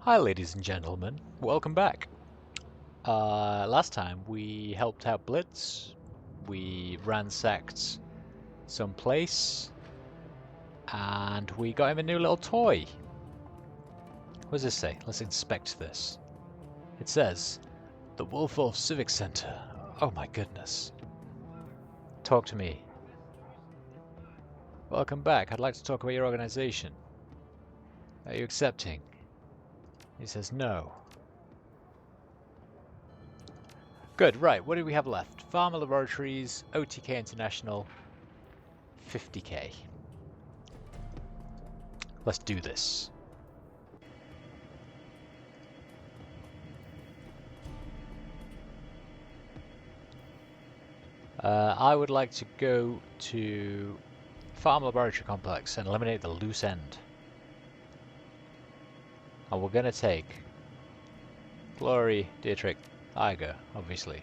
Hi ladies and gentlemen, welcome back. Last time we helped out Blitz, we ransacked some place, and we got him a new little toy. What does this say? Let's inspect this. It says, the Wolfulv Civic Center. Oh my goodness. Talk to me. Welcome back, I'd like to talk about your organization. Are you accepting? He says no. Good, right, what do we have left? Pharma Laboratories, OTK International, 50k. Let's do this. I would like to go to Pharma Laboratory Complex and eliminate the loose end. And we're gonna take Glory, Dietrich, Iger, obviously.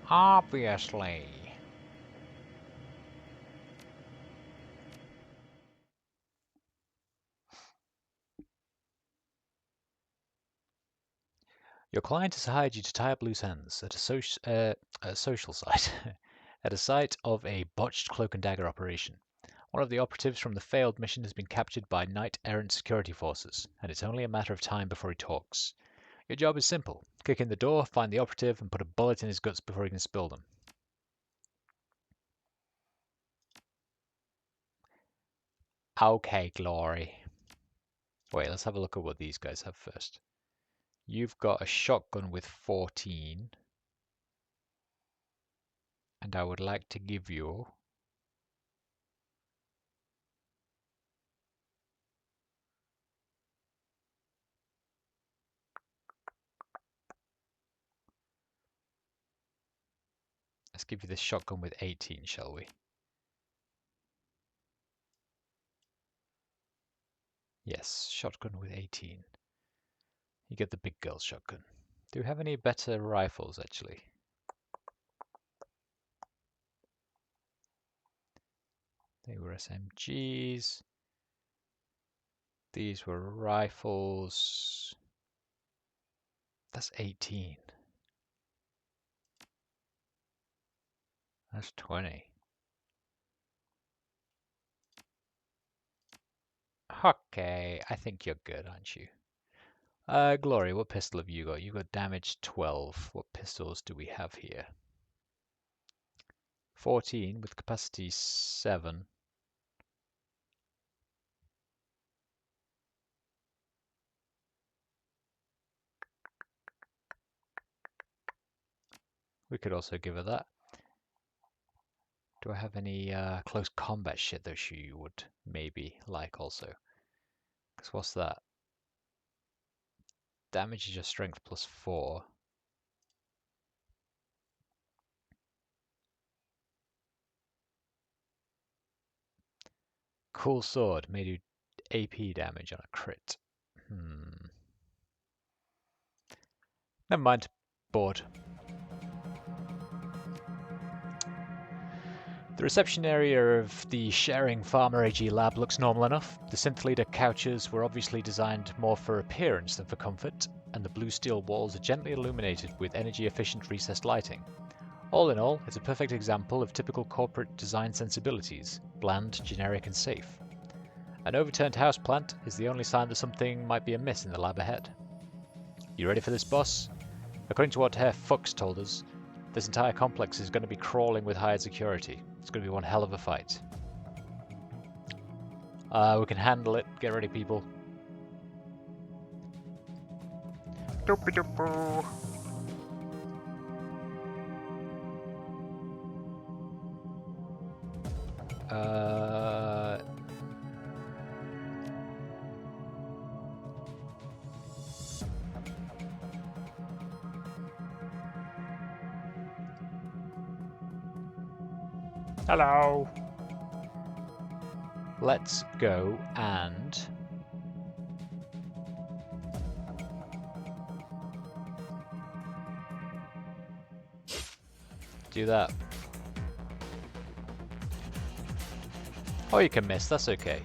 Obviously. Your client has hired you to tie up loose ends at a social site, at a site of a botched cloak and dagger operation. One of the operatives from the failed mission has been captured by knight-errant security forces, and it's only a matter of time before he talks. Your job is simple. Kick in the door, find the operative, and put a bullet in his guts before he can spill them. Okay, Glory. Wait, let's have a look at what these guys have first. You've got a shotgun with 14. And I would like to give you... Let's give you this shotgun with 18, shall we? Yes, shotgun with 18. You get the big girl shotgun. Do you have any better rifles, actually? They were SMGs. These were rifles. That's 18. That's 20. Okay, I think you're good, aren't you? Glory, what pistol have you got? You got damage 12. What pistols do we have here? 14 with capacity 7. We could also give her that. Do I have any close combat shit that she would maybe like also? Because what's that? Damage is your strength plus 4. Cool sword may do AP damage on a crit. Never mind. Bored. The reception area of the sharing Pharma AG lab looks normal enough. The synth leader couches were obviously designed more for appearance than for comfort, and the blue steel walls are gently illuminated with energy-efficient recessed lighting. All in all, it's a perfect example of typical corporate design sensibilities, bland, generic, and safe. An overturned houseplant is the only sign that something might be amiss in the lab ahead. You ready for this, boss? According to what Herr Fuchs told us, this entire complex is going to be crawling with hired security. It's going to be one hell of a fight. We can handle it. Get ready, people. Doopy-doopoo. Hello. Let's go and do that. Oh, you can miss, that's okay.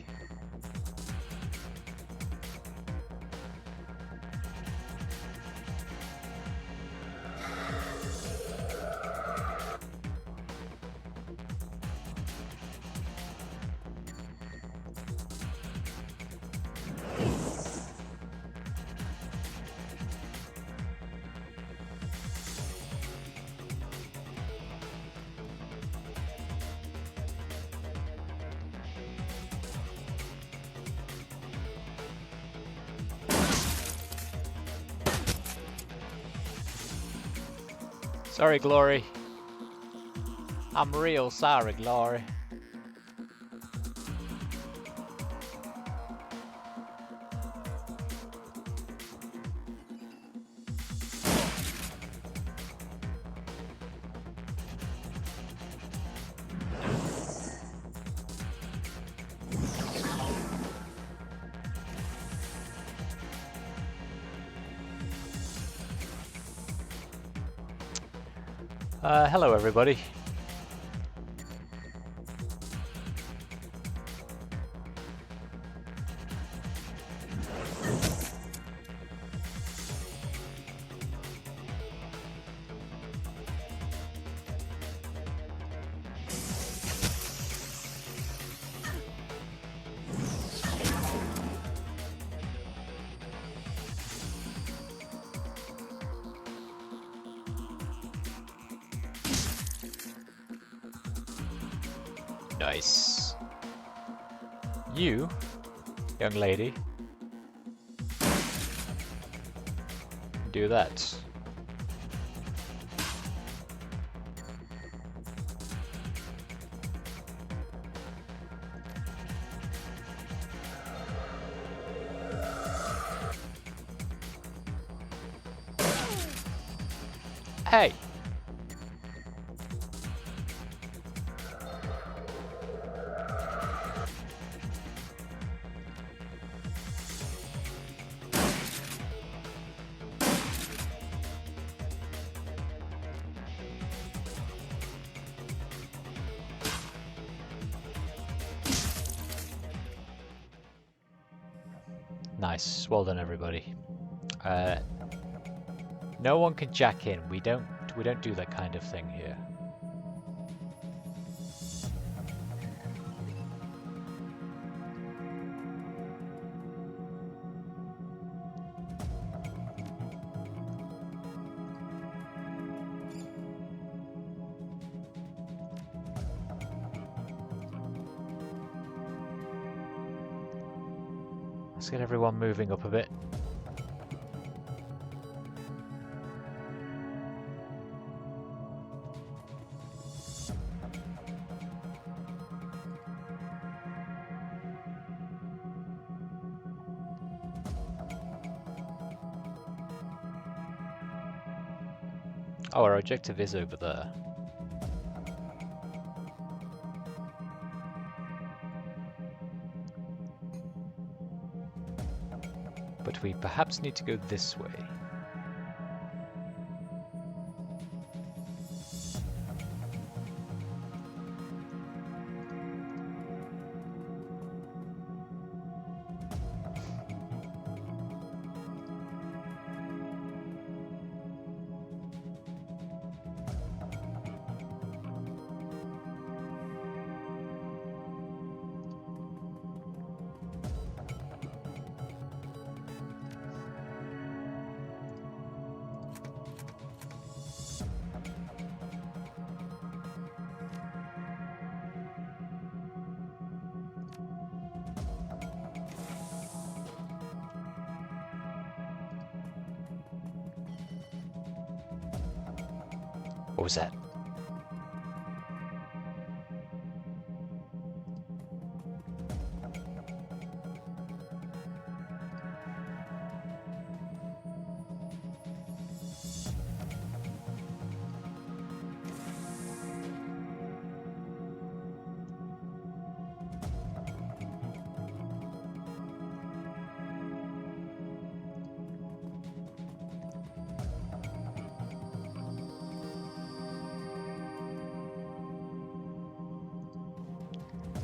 Sorry, Glory. I'm real sorry, Glory. Hello, everybody. Nice. You, young lady, do that. Hey! Nice. Well done, everybody. No one can jack in. We don't do that kind of thing here. Let's get everyone moving up a bit. Oh, our objective is over there. But we perhaps need to go this way. What was that?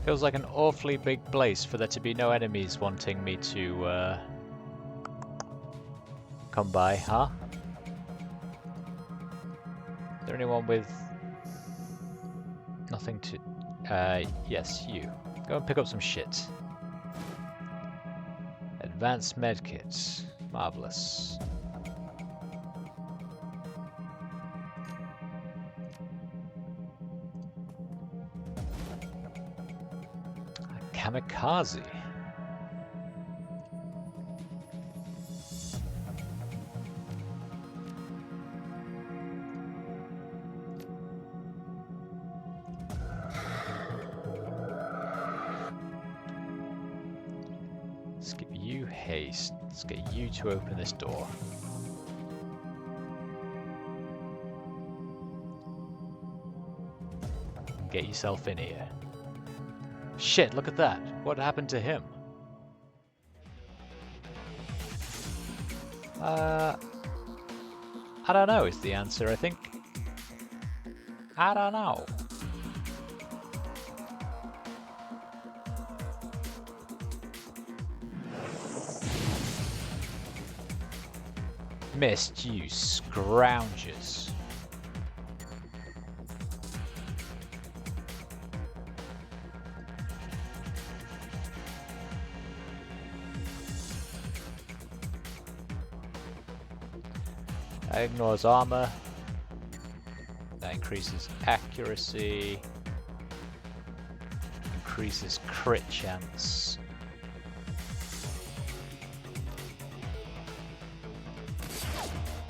Feels like an awfully big place for there to be no enemies wanting me to come by, huh? Is there anyone with nothing to... yes, you. Go and pick up some shit. Advanced medkits. Marvelous. Kamikaze. haste. Let's get you to open this door. And get yourself in here. Shit, look at that. What happened to him? I don't know is the answer, I think. I don't know. Missed, you scroungers. That ignores armor. That increases accuracy. Increases crit chance.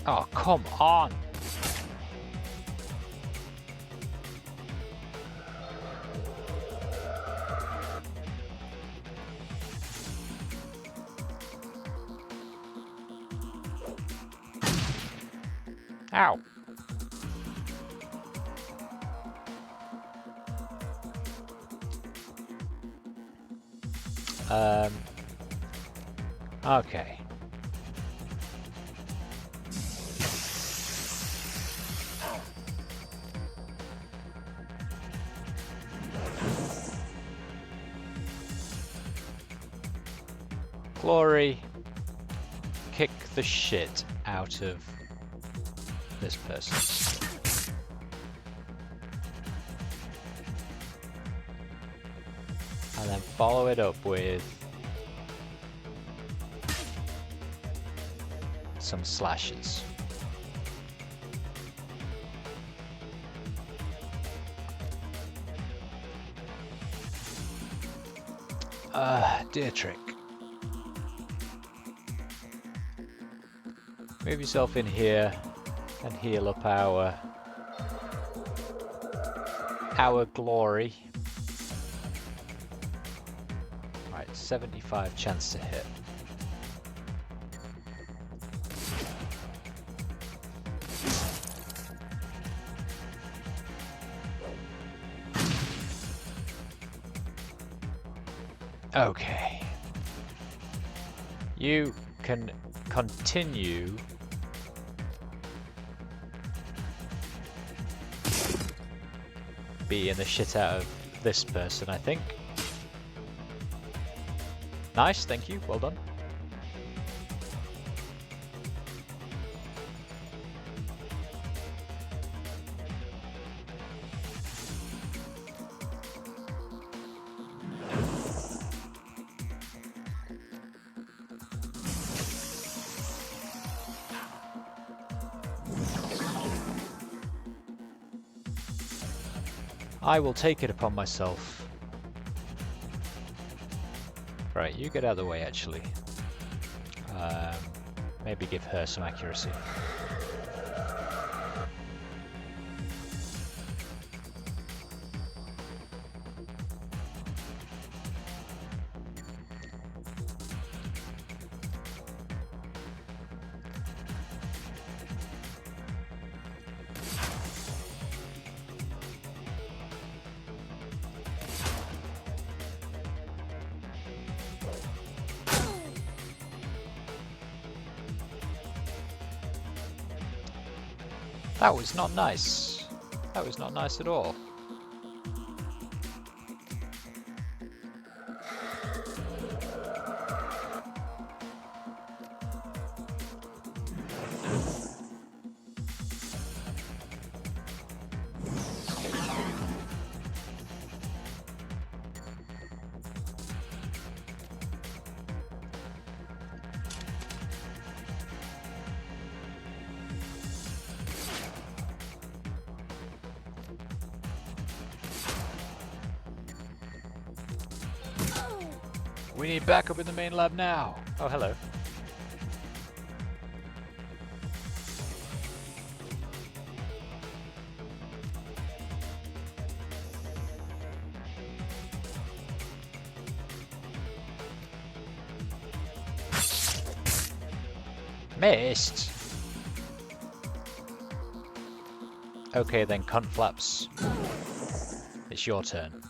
Oh, come on! Ow! Okay. Glory, kick the shit out of this person. And then follow it up with some slashes. Dear trick. Move yourself in here and heal up our glory. Right, 75 chance to hit. Okay. You can continue beating the shit out of this person, I think. Nice, thank you, well done. I will take it upon myself. Right, you get out of the way actually. Maybe give her some accuracy. That was not nice. That was not nice at all. We need backup in the main lab now. Oh, hello. Missed! Okay then, cunt flaps. It's your turn.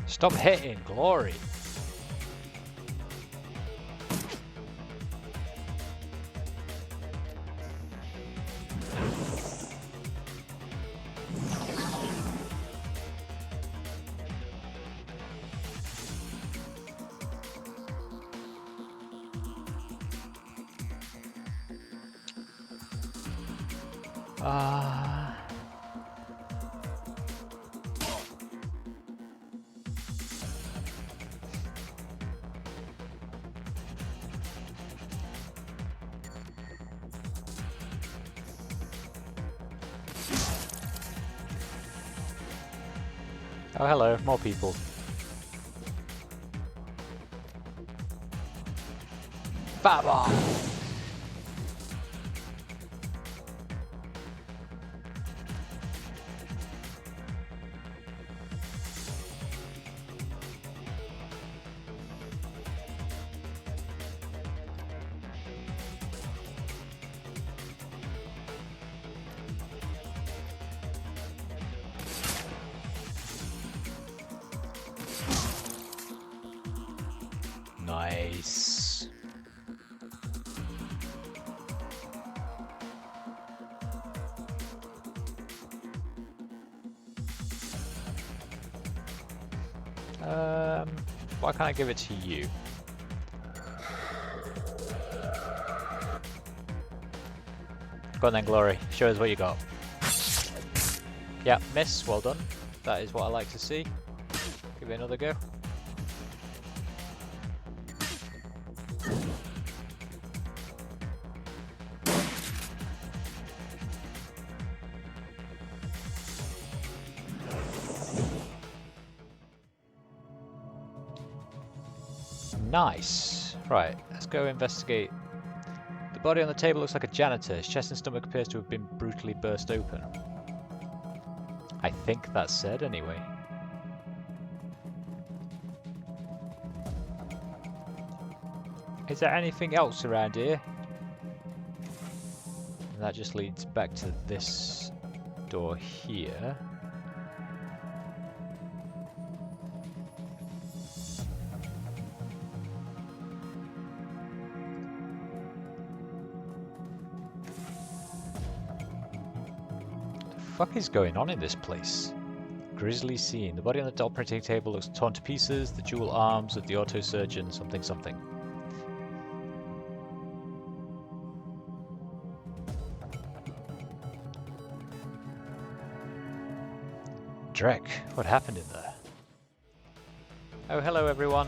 Stop hitting, Glory! Oh, hello, more people. Baba! Nice. Why can't I give it to you? Go on then, Glory. Show us what you got. Yeah, miss. Well done. That is what I like to see. Give it another go. Nice. Right, let's go investigate. The body on the table looks like a janitor. His chest and stomach appears to have been brutally burst open. I think that's said anyway. Is there anything else around here? And that just leads back to this door here. What the fuck is going on in this place? Grisly scene. The body on the operating table looks torn to pieces. The dual arms of the auto surgeon. Something something. Drek, what happened in there? Oh, hello everyone.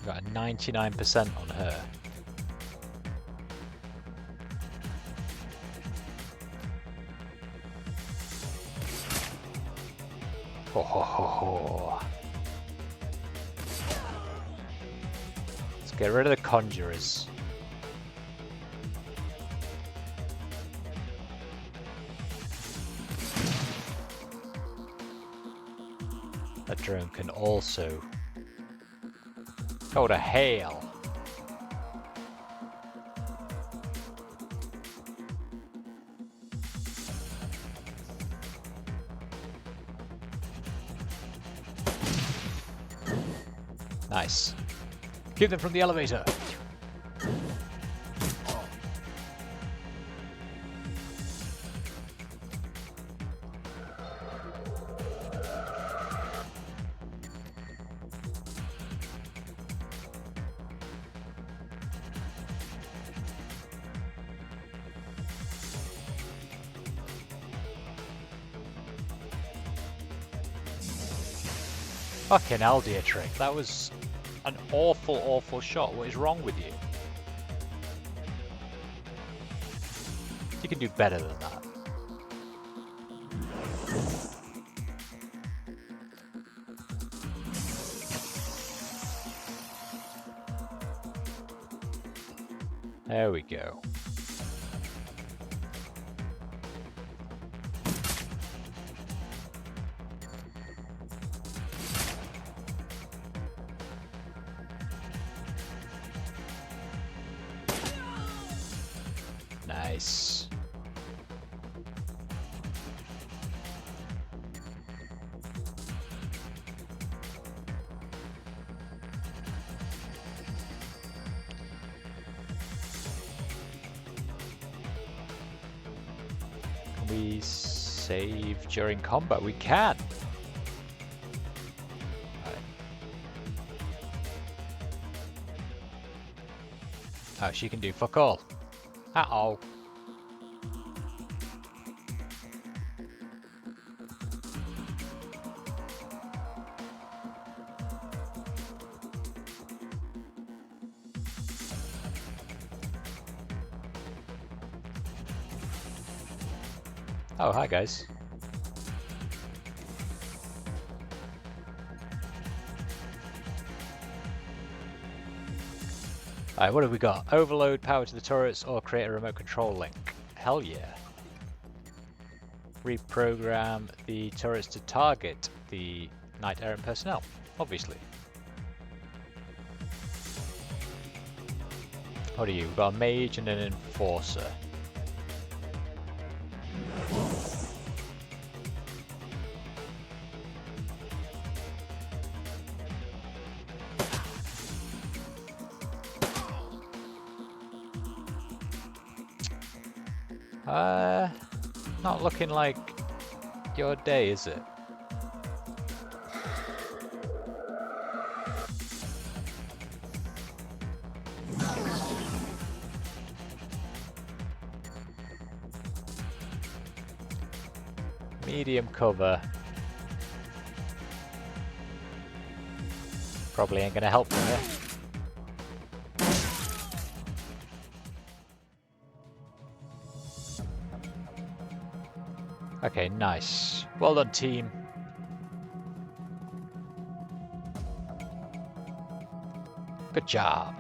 Got a 99% on her. Ho ho ho ho. Let's get rid of the conjurers. That drone can also go to hell. Nice. Keep them from the elevator. Fucking hell, dear Trick. That was an awful, awful shot. What is wrong with you? You can do better than that. There we go. Nice. Can we save during combat? We can. Right. Oh, she can do fuck all. Uh-oh. Oh, hi guys. Alright, what have we got? Overload power to the turrets or create a remote control link. Hell yeah. Reprogram the turrets to target the Knight Errant personnel, obviously. What are you? We've got a mage and an enforcer. Not looking like your day, is it? Medium cover. Probably ain't gonna help me. Okay, nice. Well done, team. Good job.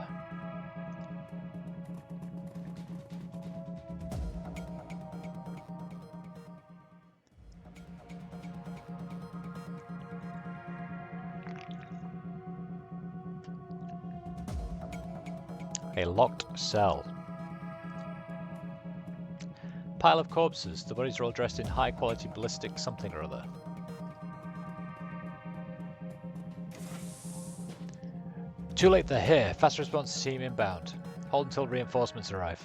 A locked cell. Pile of corpses. The bodies are all dressed in high-quality ballistic something or other. Too late, they're here. Fast response team inbound. Hold until reinforcements arrive.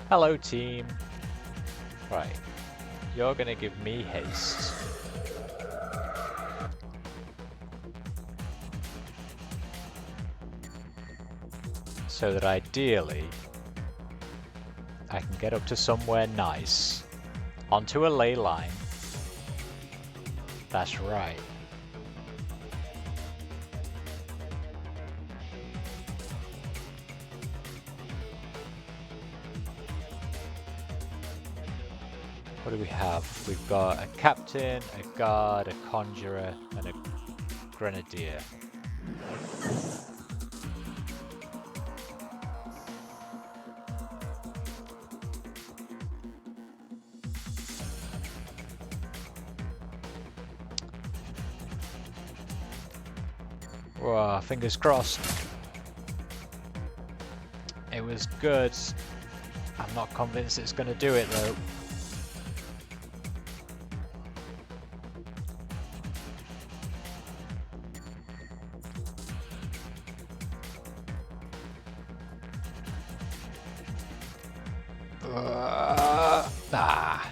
Hello, team. Right. You're gonna give me haste. So that ideally I can get up to somewhere nice, onto a ley line. That's right. What do we have? We've got a captain, a guard, a conjurer, and a grenadier. Whoa, fingers crossed. It was good I'm not convinced it's going to do it though. Ah.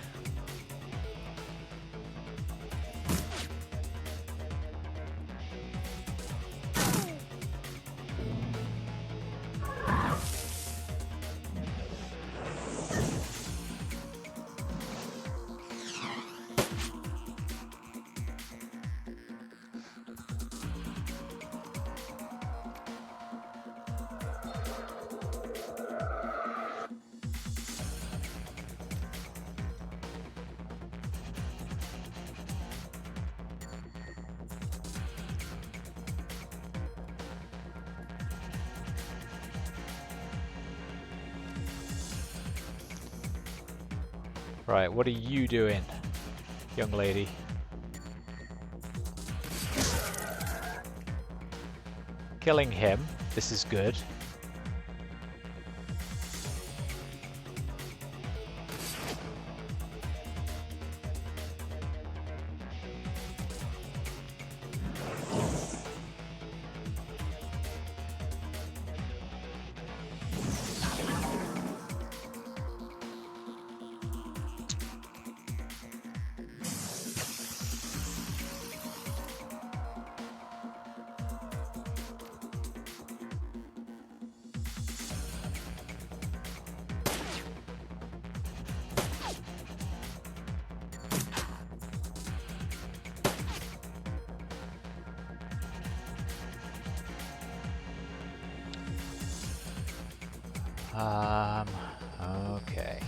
Right, what are you doing, young lady? Killing him. This is good. Okay.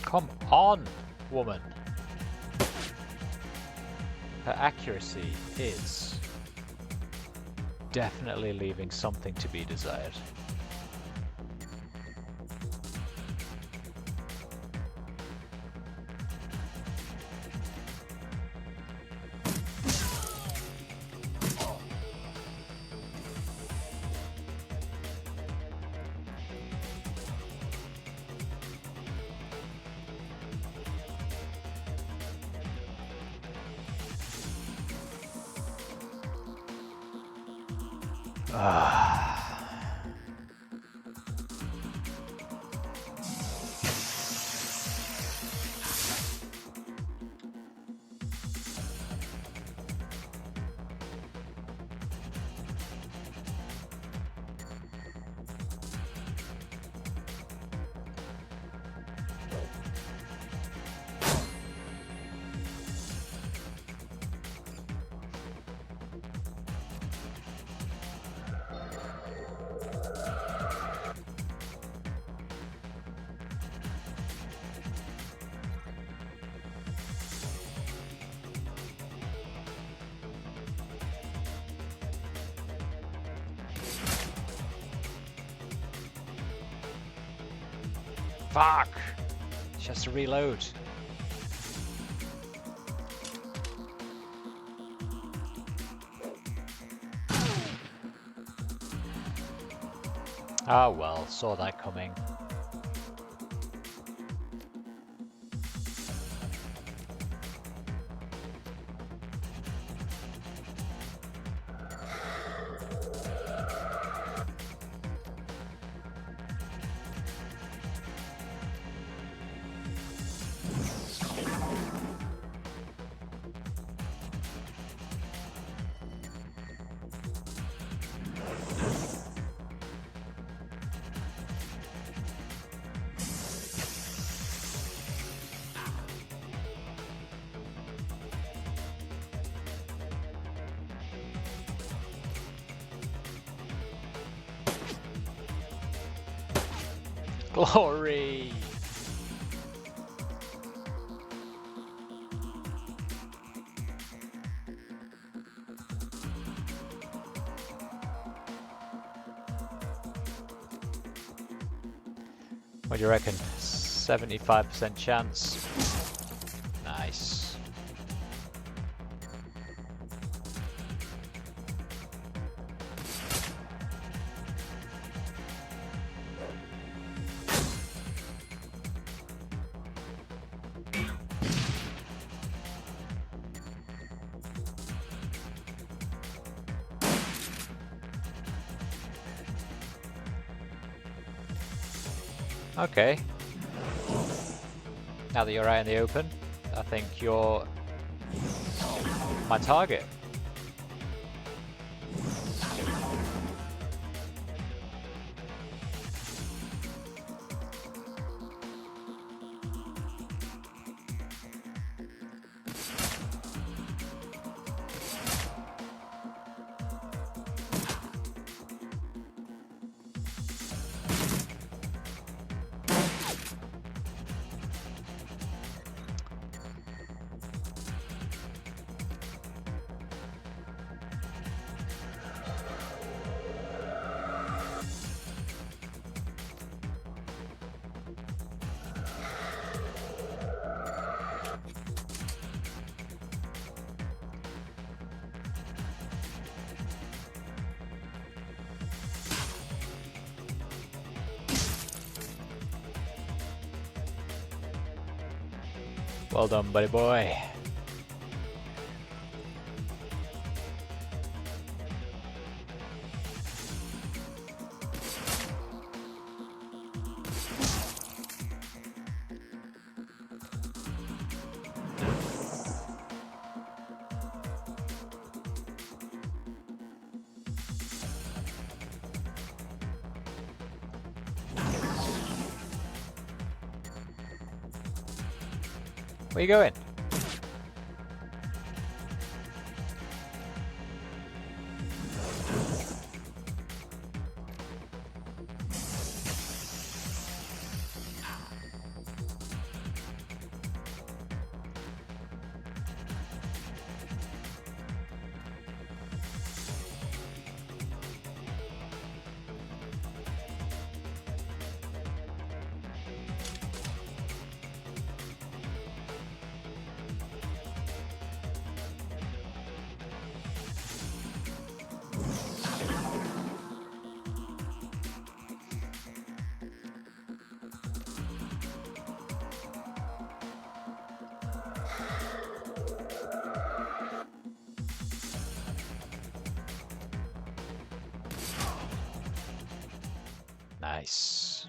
Come on, woman. Her accuracy is definitely leaving something to be desired. Fuck! She has to reload. Ah well, saw that coming. Glory! What do you reckon? 75% chance. Nice. Okay. Now that you're out in the open, I think you're my target. Well done, buddy boy. Where you going? Nice.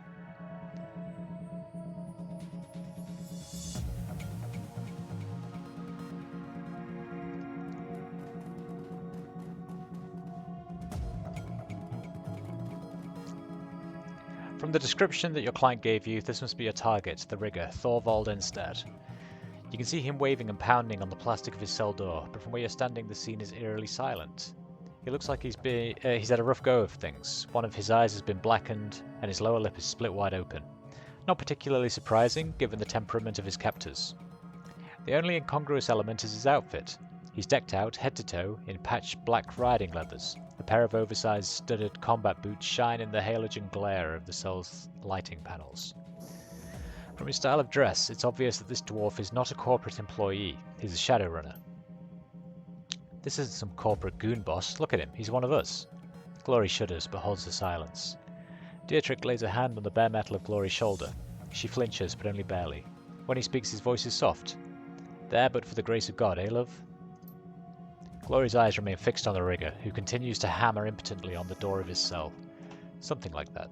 From the description that your client gave you, this must be your target, the rigger, Thorvald Enstad. You can see him waving and pounding on the plastic of his cell door, but from where you're standing the scene is eerily silent. He looks like he's had a rough go of things. One of his eyes has been blackened, and his lower lip is split wide open. Not particularly surprising, given the temperament of his captors. The only incongruous element is his outfit. He's decked out, head to toe, in patched black riding leathers. A pair of oversized studded combat boots shine in the halogen glare of the cell's lighting panels. From his style of dress, it's obvious that this dwarf is not a corporate employee. He's a Shadowrunner. This isn't some corporate goon boss. Look at him. He's one of us. Glory shudders, but holds her silence. Dietrich lays a hand on the bare metal of Glory's shoulder. She flinches, but only barely. When he speaks, his voice is soft. There, but for the grace of God, eh, love? Glory's eyes remain fixed on the rigger, who continues to hammer impotently on the door of his cell. Something like that.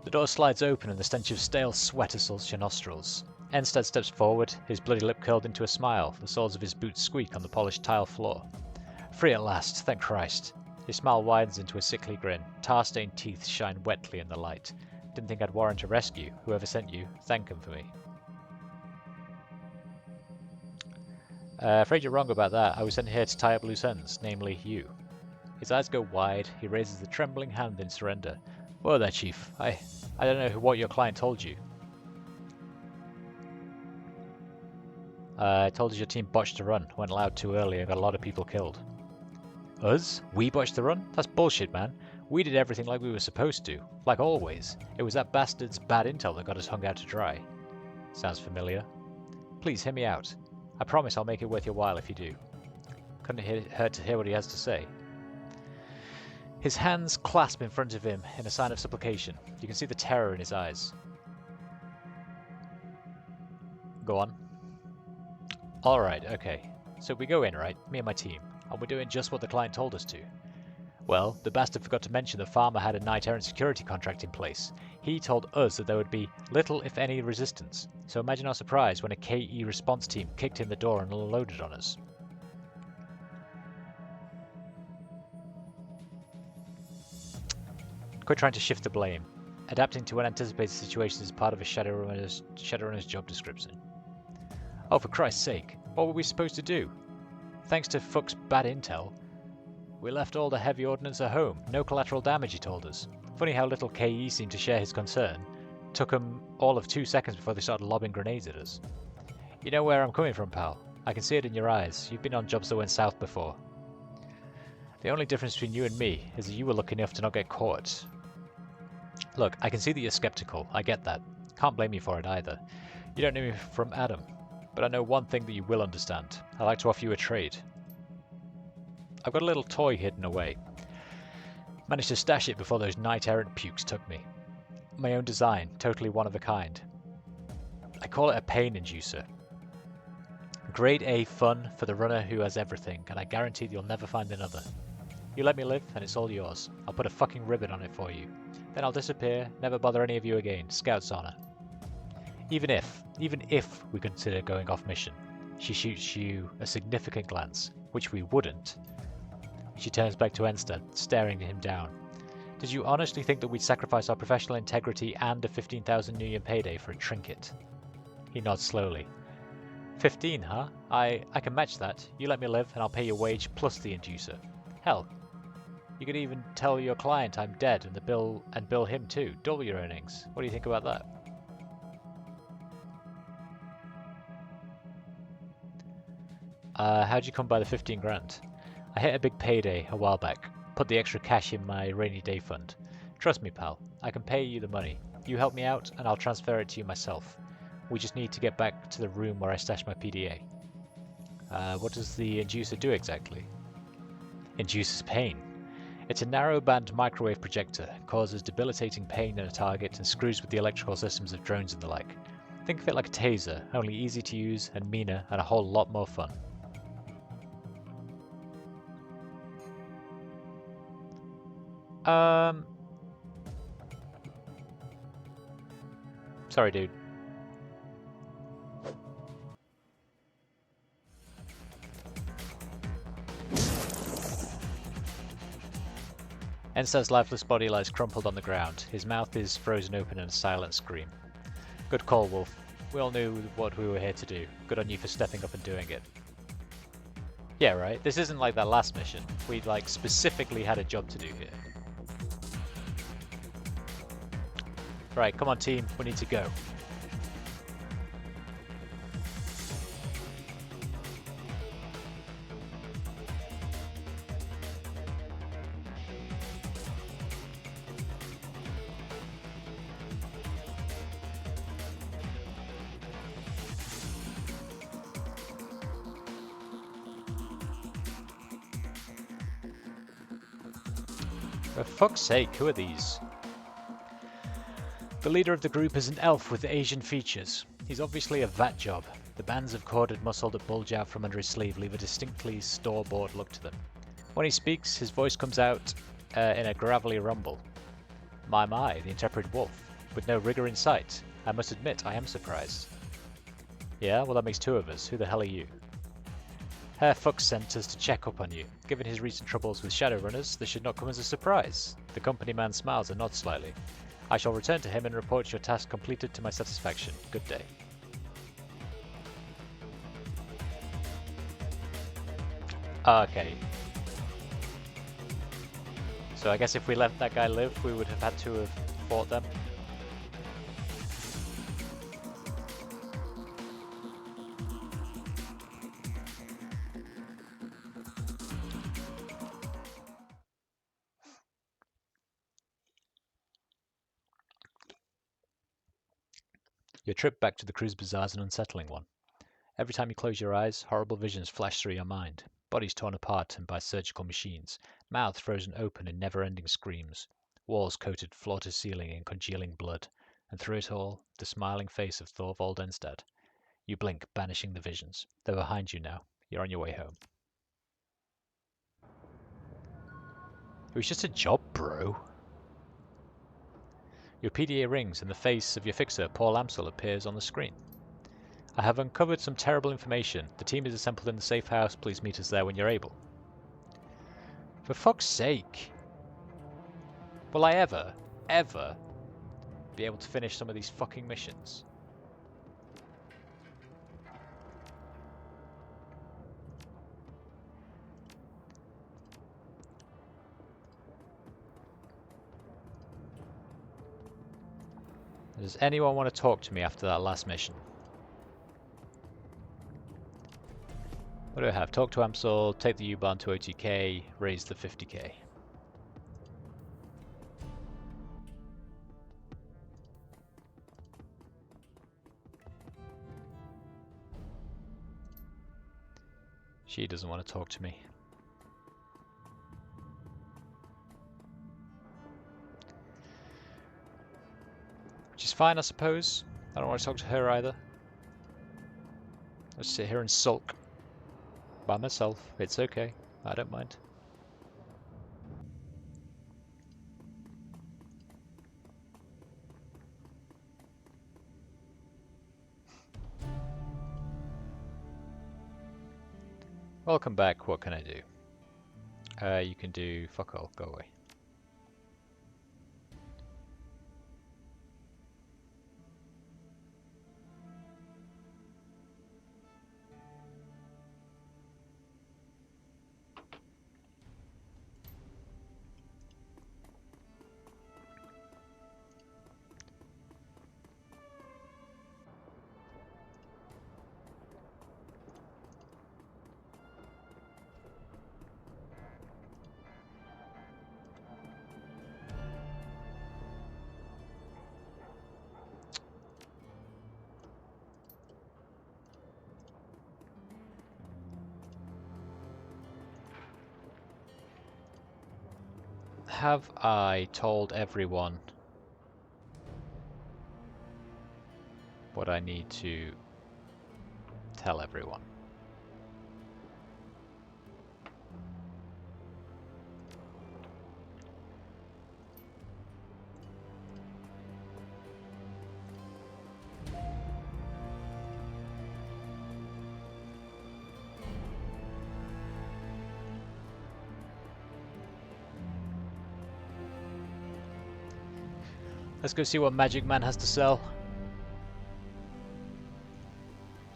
The door slides open and the stench of stale sweat assaults your nostrils. Enstad steps forward, his bloody lip curled into a smile. The soles of his boots squeak on the polished tile floor. Free at last, thank Christ. His smile widens into a sickly grin. Tar-stained teeth shine wetly in the light. Didn't think I'd warrant a rescue. Whoever sent you, thank him for me. Afraid you're wrong about that. I was sent here to tie up loose ends, namely you. His eyes go wide. He raises a trembling hand in surrender. Whoa there, Chief. I don't know what your client told you. I told us your team botched the run, went loud too early and got a lot of people killed. Us? We botched the run? That's bullshit, man. We did everything like we were supposed to. Like always. It was that bastard's bad intel that got us hung out to dry. Sounds familiar. Please, hear me out. I promise I'll make it worth your while if you do. Couldn't hurt to hear what he has to say. His hands clasp in front of him in a sign of supplication. You can see the terror in his eyes. Go on. Alright, okay. So we go in, right? Me and my team. And we're doing just what the client told us to. Well, the bastard forgot to mention the farmer had a knight-errant security contract in place. He told us that there would be little, if any, resistance. So imagine our surprise when a KE response team kicked in the door and unloaded on us. Quit trying to shift the blame. Adapting to unanticipated situations is part of a Shadowrunner's job description. Oh, for Christ's sake, what were we supposed to do? Thanks to Fuck's bad intel, we left all the heavy ordnance at home. No collateral damage, he told us. Funny how little KE seemed to share his concern. Took them all of 2 seconds before they started lobbing grenades at us. You know where I'm coming from, pal. I can see it in your eyes. You've been on jobs that went south before. The only difference between you and me is that you were lucky enough to not get caught. Look, I can see that you're skeptical. I get that. Can't blame you for it either. You don't know me from Adam. But I know one thing that you will understand. I'd like to offer you a trade. I've got a little toy hidden away. Managed to stash it before those knight-errant pukes took me. My own design, totally one of a kind. I call it a pain inducer. Grade A fun for the runner who has everything, and I guarantee that you'll never find another. You let me live, and it's all yours. I'll put a fucking ribbon on it for you. Then I'll disappear, never bother any of you again. Scout's honor. Even if we consider going off mission. She shoots you a significant glance, which we wouldn't. She turns back to Enstad, staring him down. Did you honestly think that we'd sacrifice our professional integrity and a 15,000 New Year payday for a trinket? He nods slowly. 15, huh? I can match that. You let me live and I'll pay your wage plus the inducer. Hell, you could even tell your client I'm dead and bill him too. Double your earnings. What do you think about that? How'd you come by the 15 grand? I hit a big payday a while back. Put the extra cash in my rainy day fund. Trust me, pal. I can pay you the money. You help me out and I'll transfer it to you myself. We just need to get back to the room where I stashed my PDA. What does the inducer do exactly? Induces pain. It's a narrow-band microwave projector. Causes debilitating pain in a target and screws with the electrical systems of drones and the like. Think of it like a taser, only easy to use and meaner and a whole lot more fun. Sorry, dude. Enstad's lifeless body lies crumpled on the ground. His mouth is frozen open in a silent scream. Good call, Wolf. We all knew what we were here to do. Good on you for stepping up and doing it. Yeah, right? This isn't like that last mission. We, specifically had a job to do here. Right, come on team, we need to go. For fuck's sake, who are these? The leader of the group is an elf with Asian features. He's obviously a vat job. The bands of corded muscle that bulge out from under his sleeve leave a distinctly store-bought look to them. When he speaks, his voice comes out in a gravelly rumble. My, the intrepid wolf, with no rigor in sight. I must admit, I am surprised. Yeah, well that makes two of us. Who the hell are you? Herr Fuchs sent us to check up on you. Given his recent troubles with Shadowrunners, this should not come as a surprise. The company man smiles and nods slightly. I shall return to him and report your task completed to my satisfaction. Good day. Okay. So I guess if we let that guy live, we would have had to have fought them. Your trip back to the cruise bazaar is an unsettling one. Every time you close your eyes, horrible visions flash through your mind. Bodies torn apart and by surgical machines, mouths frozen open in never-ending screams, walls coated floor to ceiling in congealing blood, and through it all, the smiling face of Thorvald Enstad. You blink, banishing the visions. They're behind you now. You're on your way home. It was just a job, bro. Your PDA rings and the face of your fixer, Paul Amsel, appears on the screen. I have uncovered some terrible information. The team is assembled in the safe house. Please meet us there when you're able. For fuck's sake. Will I ever be able to finish some of these fucking missions? Does anyone want to talk to me after that last mission? What do I have? Talk to Amsel, take the U-Bahn to OTK, raise the 50k. She doesn't want to talk to me. Which is fine, I suppose. I don't want to talk to her either. Let's sit here and sulk. By myself. It's okay. I don't mind. Welcome back. What can I do? You can do fuck all. Go away. Have I told everyone what I need to tell everyone? Let's go see what Magic Man has to sell.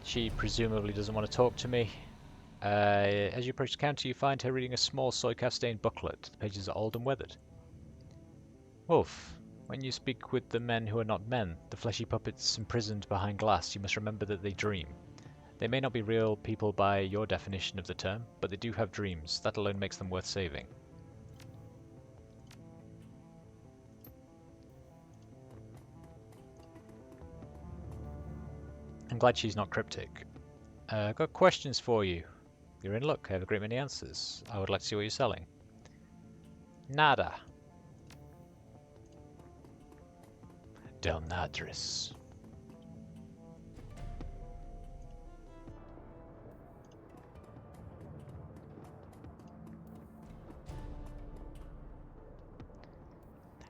She presumably doesn't want to talk to me. As you approach the counter, you find her reading a small soy-stained booklet. The pages are old and weathered. Wolf, when you speak with the men who are not men, the fleshy puppets imprisoned behind glass, you must remember that they dream. They may not be real people by your definition of the term, but they do have dreams. That alone makes them worth saving. I'm glad she's not cryptic. I've got questions for you. You're in luck. I have a great many answers. I would like to see what you're selling. Nada. Del Nadris.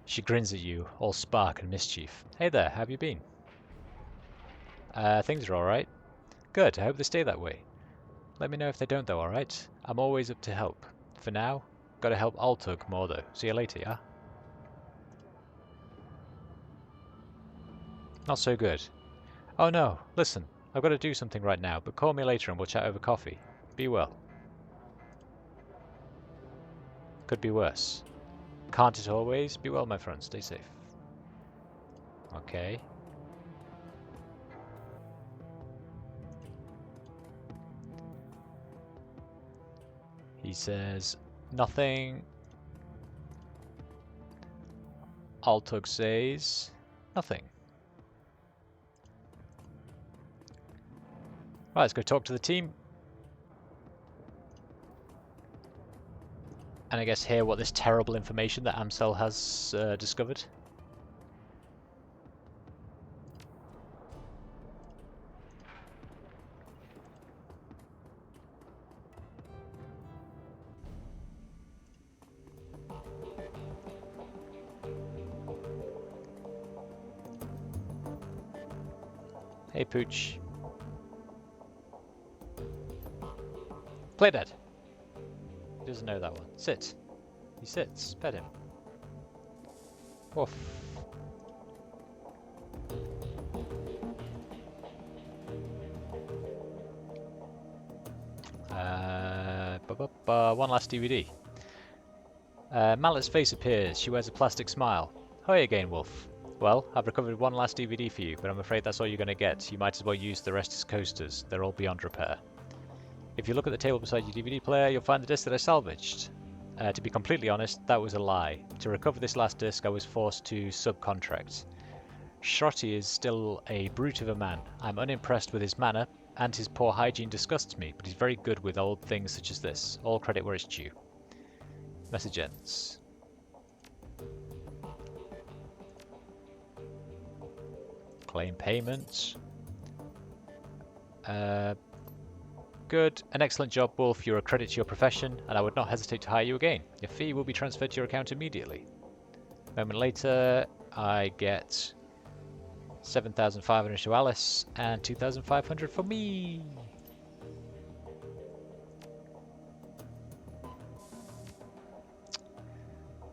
She grins at you, all spark and mischief. Hey there, how have you been? Things are alright. Good, I hope they stay that way. Let me know if they don't though, alright? I'm always up to help. For now, gotta help Altug more though. See you later, yeah? Not so good. Oh no, listen, I've got to do something right now, but call me later and we'll chat over coffee. Be well. Could be worse. Can't it always? Be well, my friend. Stay safe. Okay. He says nothing. Altug says nothing. Right, let's go talk to the team. And I guess hear what this terrible information that Amsel has discovered. Hey, Pooch. Play dead. He doesn't know that one. Sit. He sits. Pet him. Woof. One last DVD. Mallet's face appears. She wears a plastic smile. Hi again, Wolf. Well, I've recovered one last DVD for you, but I'm afraid that's all you're going to get. You might as well use the rest as coasters. They're all beyond repair. If you look at the table beside your DVD player, you'll find the disc that I salvaged. To be completely honest, that was a lie. To recover this last disc, I was forced to subcontract. Shrotti is still a brute of a man. I'm unimpressed with his manner, and his poor hygiene disgusts me, but he's very good with old things such as this. All credit where it's due. Message ends. Claim payment. Good. An excellent job, Wolf. You're a credit to your profession, and I would not hesitate to hire you again. Your fee will be transferred to your account immediately. A moment later, I get 7,500 to Alice and 2,500 for me.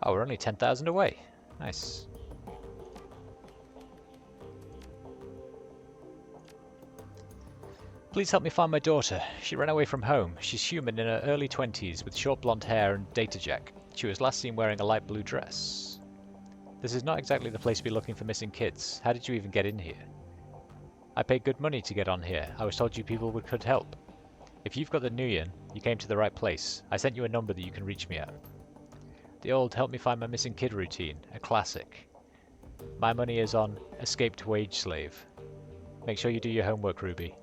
Oh, we're only 10,000 away. Nice. Please help me find my daughter. She ran away from home. She's human in her early 20s with short blonde hair and data jack. She was last seen wearing a light blue dress. This is not exactly the place to be looking for missing kids. How did you even get in here? I paid good money to get on here. I was told you people could help. If you've got the Nuyen, you came to the right place. I sent you a number that you can reach me at. The old help me find my missing kid routine, a classic. My money is on escaped wage slave. Make sure you do your homework, Ruby.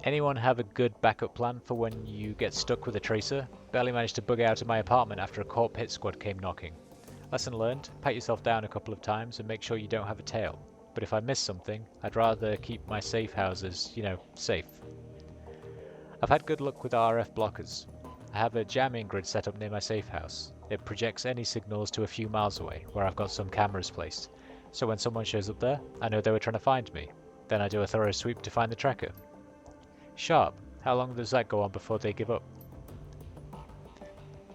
Anyone have a good backup plan for when you get stuck with a tracer? Barely managed to bug out of my apartment after a corp hit squad came knocking. Lesson learned, pat yourself down a couple of times and make sure you don't have a tail. But if I miss something, I'd rather keep my safe houses, safe. I've had good luck with RF blockers. I have a jamming grid set up near my safe house. It projects any signals to a few miles away, where I've got some cameras placed. So when someone shows up there, I know they were trying to find me. Then I do a thorough sweep to find the tracker. Sharp. How long does that go on before they give up?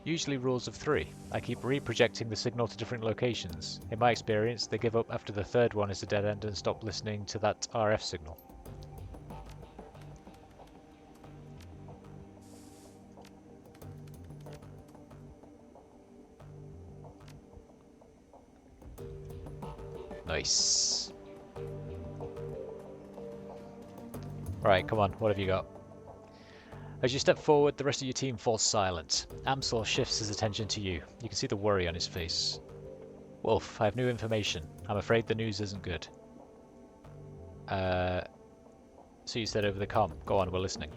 Usually rules of 3. I keep reprojecting the signal to different locations. In my experience, they give up after the third one is a dead end and stop listening to that RF signal. Nice. Right, come on, what have you got? As you step forward, the rest of your team falls silent. Amsel shifts his attention to you. You can see the worry on his face. Wolf, I have new information. I'm afraid the news isn't good. So you said over the comm. Go on, we're listening.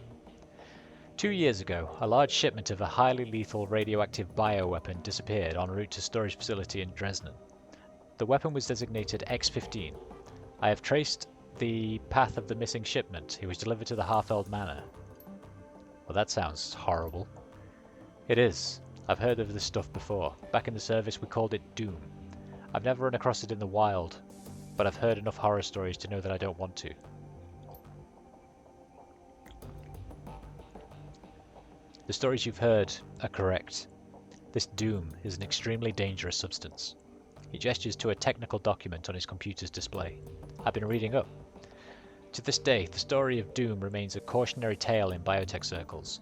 2 years ago, a large shipment of a highly lethal radioactive bioweapon disappeared en route to storage facility in Dresden. The weapon was designated X-15. I have traced the path of the missing shipment. It was delivered to the Harfeld Manor. Well, that sounds horrible. It is. I've heard of this stuff before. Back in the service, we called it Doom. I've never run across it in the wild, but I've heard enough horror stories to know that I don't want to. The stories you've heard are correct. This Doom is an extremely dangerous substance. He gestures to a technical document on his computer's display. I've been reading up. To this day, the story of Doom remains a cautionary tale in biotech circles.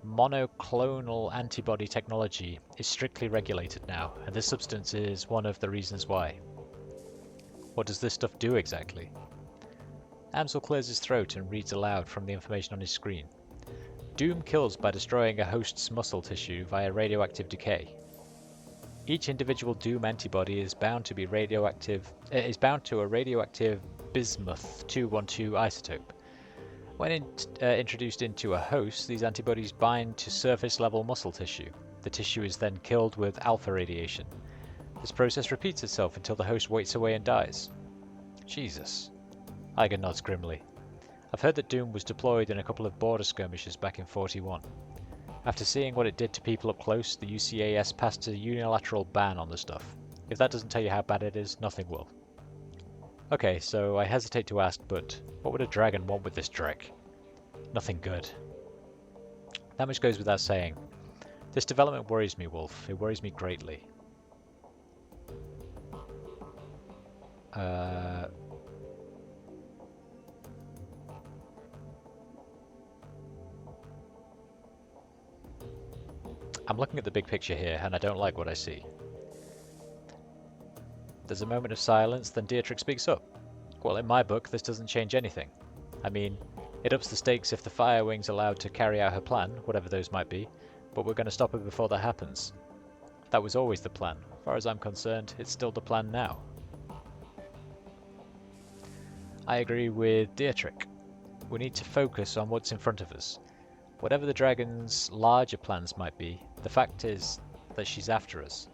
Monoclonal antibody technology is strictly regulated now, and this substance is one of the reasons why. What does this stuff do exactly? Amsel clears his throat and reads aloud from the information on his screen. Doom kills by destroying a host's muscle tissue via radioactive decay. Each individual Doom antibody is bound to a radioactive bismuth 212 isotope. When introduced into a host, these antibodies bind to surface-level muscle tissue. The tissue is then killed with alpha radiation. This process repeats itself until the host waits away and dies. Jesus. Iger nods grimly. I've heard that Doom was deployed in a couple of border skirmishes back in 41. After seeing what it did to people up close, the UCAS passed a unilateral ban on the stuff. If that doesn't tell you how bad it is, nothing will. Okay, so I hesitate to ask, but what would a dragon want with this trick? Nothing good. That much goes without saying. This development worries me, Wolf. It worries me greatly. I'm looking at the big picture here, and I don't like what I see. There's a moment of silence, then Dietrich speaks up. Well, in my book, this doesn't change anything. I mean, it ups the stakes if the Firewing's allowed to carry out her plan, whatever those might be, but we're going to stop her before that happens. That was always the plan. As far as I'm concerned, it's still the plan now. I agree with Dietrich. We need to focus on what's in front of us. Whatever the dragon's larger plans might be, the fact is that she's after us.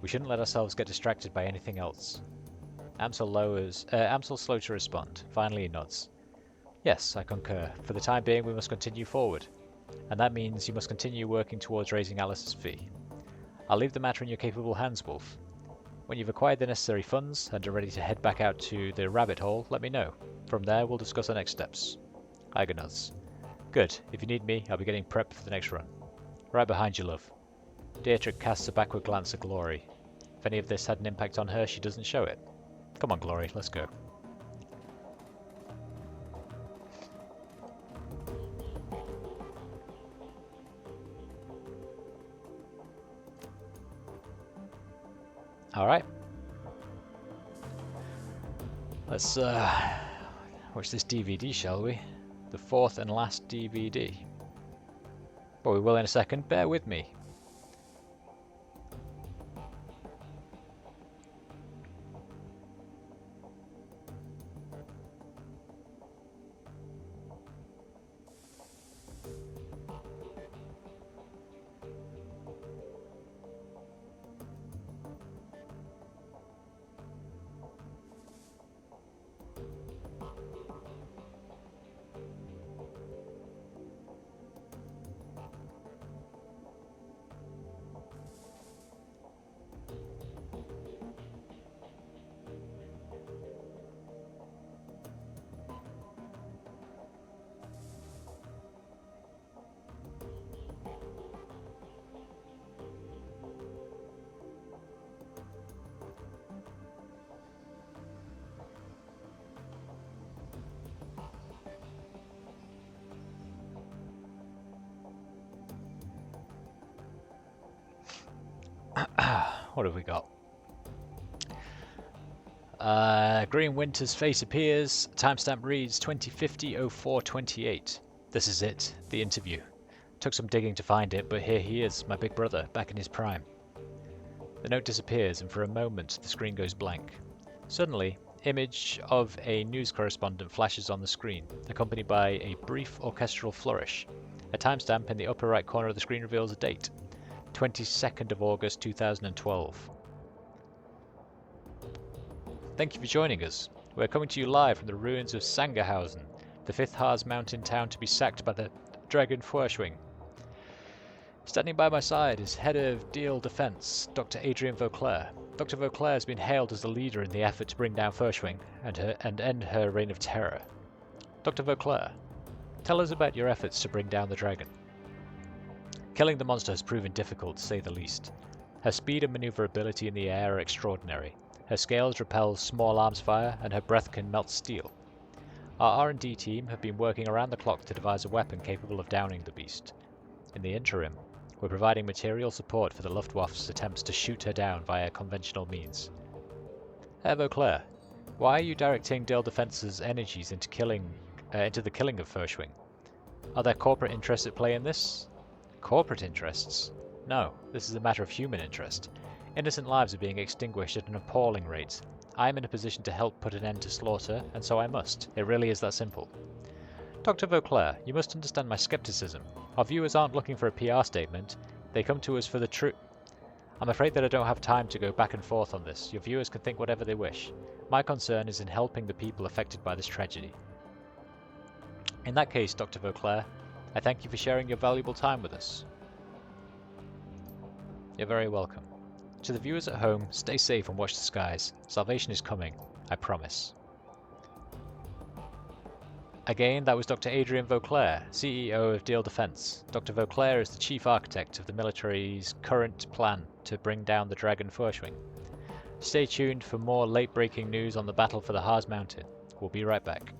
We shouldn't let ourselves get distracted by anything else. Amsel's slow to respond. Finally he nods. Yes, I concur. For the time being we must continue forward. And that means you must continue working towards raising Alice's fee. I'll leave the matter in your capable hands, Wolf. When you've acquired the necessary funds and are ready to head back out to the rabbit hole, let me know. From there we'll discuss our next steps. Iger nods. Good. If you need me, I'll be getting prepped for the next run. Right behind you, love. Dietrich casts a backward glance at Glory. If any of this had an impact on her, she doesn't show it. Come on, Glory, let's go. Alright. Let's watch this DVD, shall we? The fourth and last DVD. But we will in a second. Bear with me. What have we got? Green Winter's face appears. Timestamp reads 2050-04-28. This is it, the interview. Took some digging to find it, but here he is, my big brother, back in his prime. The note disappears, and for a moment the screen goes blank. Suddenly, image of a news correspondent flashes on the screen, accompanied by a brief orchestral flourish. A timestamp in the upper right corner of the screen reveals a date. 22nd of August 2012. Thank you for joining us. We're coming to you live from the ruins of Sangerhausen, the fifth Harz mountain town to be sacked by the Dragonfall. Standing by my side is head of Deal Defense, Dr. Adrian Vauclair. Dr. Vauclair has been hailed as the leader in the effort to bring down Furshwing and end her reign of terror. Dr. Vauclair, tell us about your efforts to bring down the dragon. Killing the monster has proven difficult, to say the least. Her speed and maneuverability in the air are extraordinary. Her scales repel small arms fire, and her breath can melt steel. Our R&D team have been working around the clock to devise a weapon capable of downing the beast. In the interim, we're providing material support for the Luftwaffe's attempts to shoot her down via conventional means. Vauclair, why are you directing Dale Defense's energies into the killing of Furshwing? Are there corporate interests at play in this? Corporate interests? No, this is a matter of human interest. Innocent lives are being extinguished at an appalling rate. I am in a position to help put an end to slaughter, and so I must. It really is that simple. Dr. Vauclair, you must understand my skepticism. Our viewers aren't looking for a PR statement. They come to us for the truth. I'm afraid that I don't have time to go back and forth on this. Your viewers can think whatever they wish. My concern is in helping the people affected by this tragedy. In that case, Dr. Vauclair, I thank you for sharing your valuable time with us. You're very welcome. To the viewers at home, stay safe and watch the skies. Salvation is coming, I promise. Again, that was Dr. Adrian Vauclair, CEO of Dale Defense. Dr. Vauclair is the chief architect of the military's current plan to bring down the Dragon Furshwing. Stay tuned for more late-breaking news on the battle for the Haas Mountain. We'll be right back.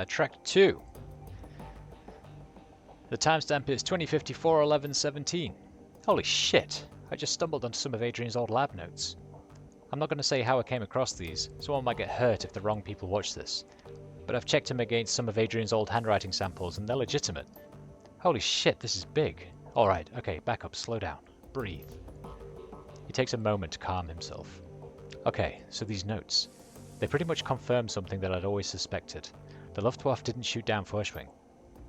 Track 2. The timestamp is 2054-11-17. Holy shit! I just stumbled onto some of Adrian's old lab notes. I'm not going to say how I came across these. Someone might get hurt if the wrong people watch this. But I've checked him against some of Adrian's old handwriting samples and they're legitimate. Holy shit, this is big. Alright, okay, back up, slow down. Breathe. He takes a moment to calm himself. Okay, so these notes. They pretty much confirm something that I'd always suspected. The Luftwaffe didn't shoot down Furshwing.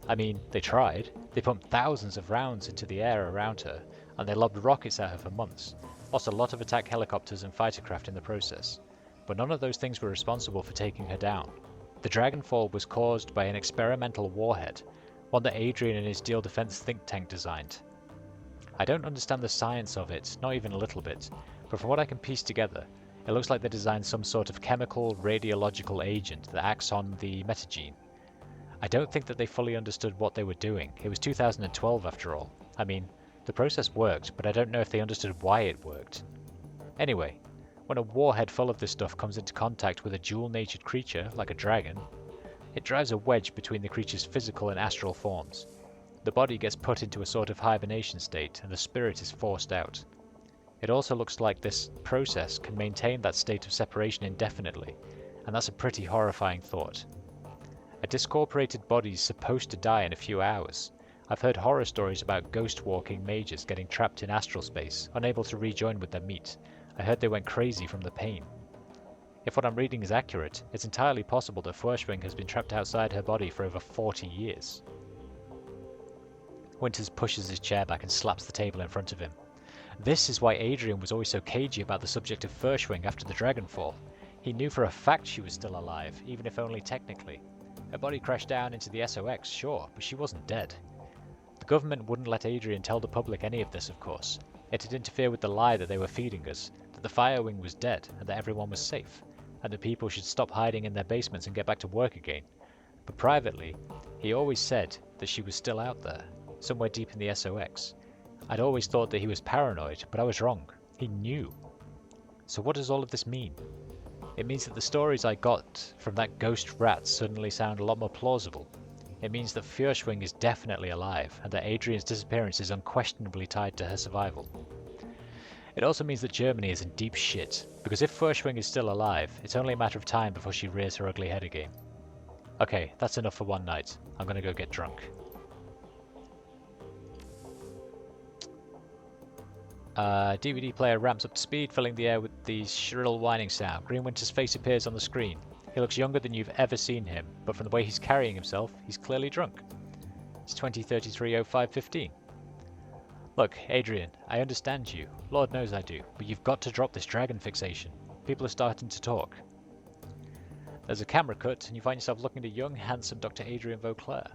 I mean, they tried. They pumped thousands of rounds into the air around her, and they lobbed rockets at her for months. Lost a lot of attack helicopters and fighter craft in the process. But none of those things were responsible for taking her down. The Dragonfall was caused by an experimental warhead, one that Adrian and his Dale Defense think tank designed. I don't understand the science of it, not even a little bit, but from what I can piece together, it looks like they designed some sort of chemical radiological agent that acts on the metagene. I don't think that they fully understood what they were doing. It was 2012 after all. I mean, the process worked, but I don't know if they understood why it worked. Anyway, when a warhead full of this stuff comes into contact with a dual-natured creature, like a dragon, it drives a wedge between the creature's physical and astral forms. The body gets put into a sort of hibernation state, and the spirit is forced out. It also looks like this process can maintain that state of separation indefinitely, and that's a pretty horrifying thought. A discorporated body's supposed to die in a few hours. I've heard horror stories about ghost-walking mages getting trapped in astral space, unable to rejoin with their meat. I heard they went crazy from the pain. If what I'm reading is accurate, it's entirely possible that Furshwing has been trapped outside her body for over 40 years. Winters pushes his chair back and slaps the table in front of him. This is why Adrian was always so cagey about the subject of Furshwing after the Dragonfall. He knew for a fact she was still alive, even if only technically. Her body crashed down into the SOX, sure, but she wasn't dead. The government wouldn't let Adrian tell the public any of this, of course. It'd interfere with the lie that they were feeding us, that the Firewing was dead and that everyone was safe, and that people should stop hiding in their basements and get back to work again. But privately, he always said that she was still out there, somewhere deep in the SOX. I'd always thought that he was paranoid, but I was wrong. He knew. So what does all of this mean? It means that the stories I got from that ghost rat suddenly sound a lot more plausible. It means that Furshwing is definitely alive, and that Adrian's disappearance is unquestionably tied to her survival. It also means that Germany is in deep shit, because if Furshwing is still alive, it's only a matter of time before she rears her ugly head again. Okay, that's enough for one night. I'm gonna go get drunk. DVD player ramps up speed, filling the air with the shrill whining sound. Green Winter's face appears on the screen. He looks younger than you've ever seen him, but from the way he's carrying himself, he's clearly drunk. It's 2033-05-15. Look, Adrian, I understand you. Lord knows I do. But you've got to drop this dragon fixation. People are starting to talk. There's a camera cut, and you find yourself looking at young, handsome Dr. Adrian Vauclair.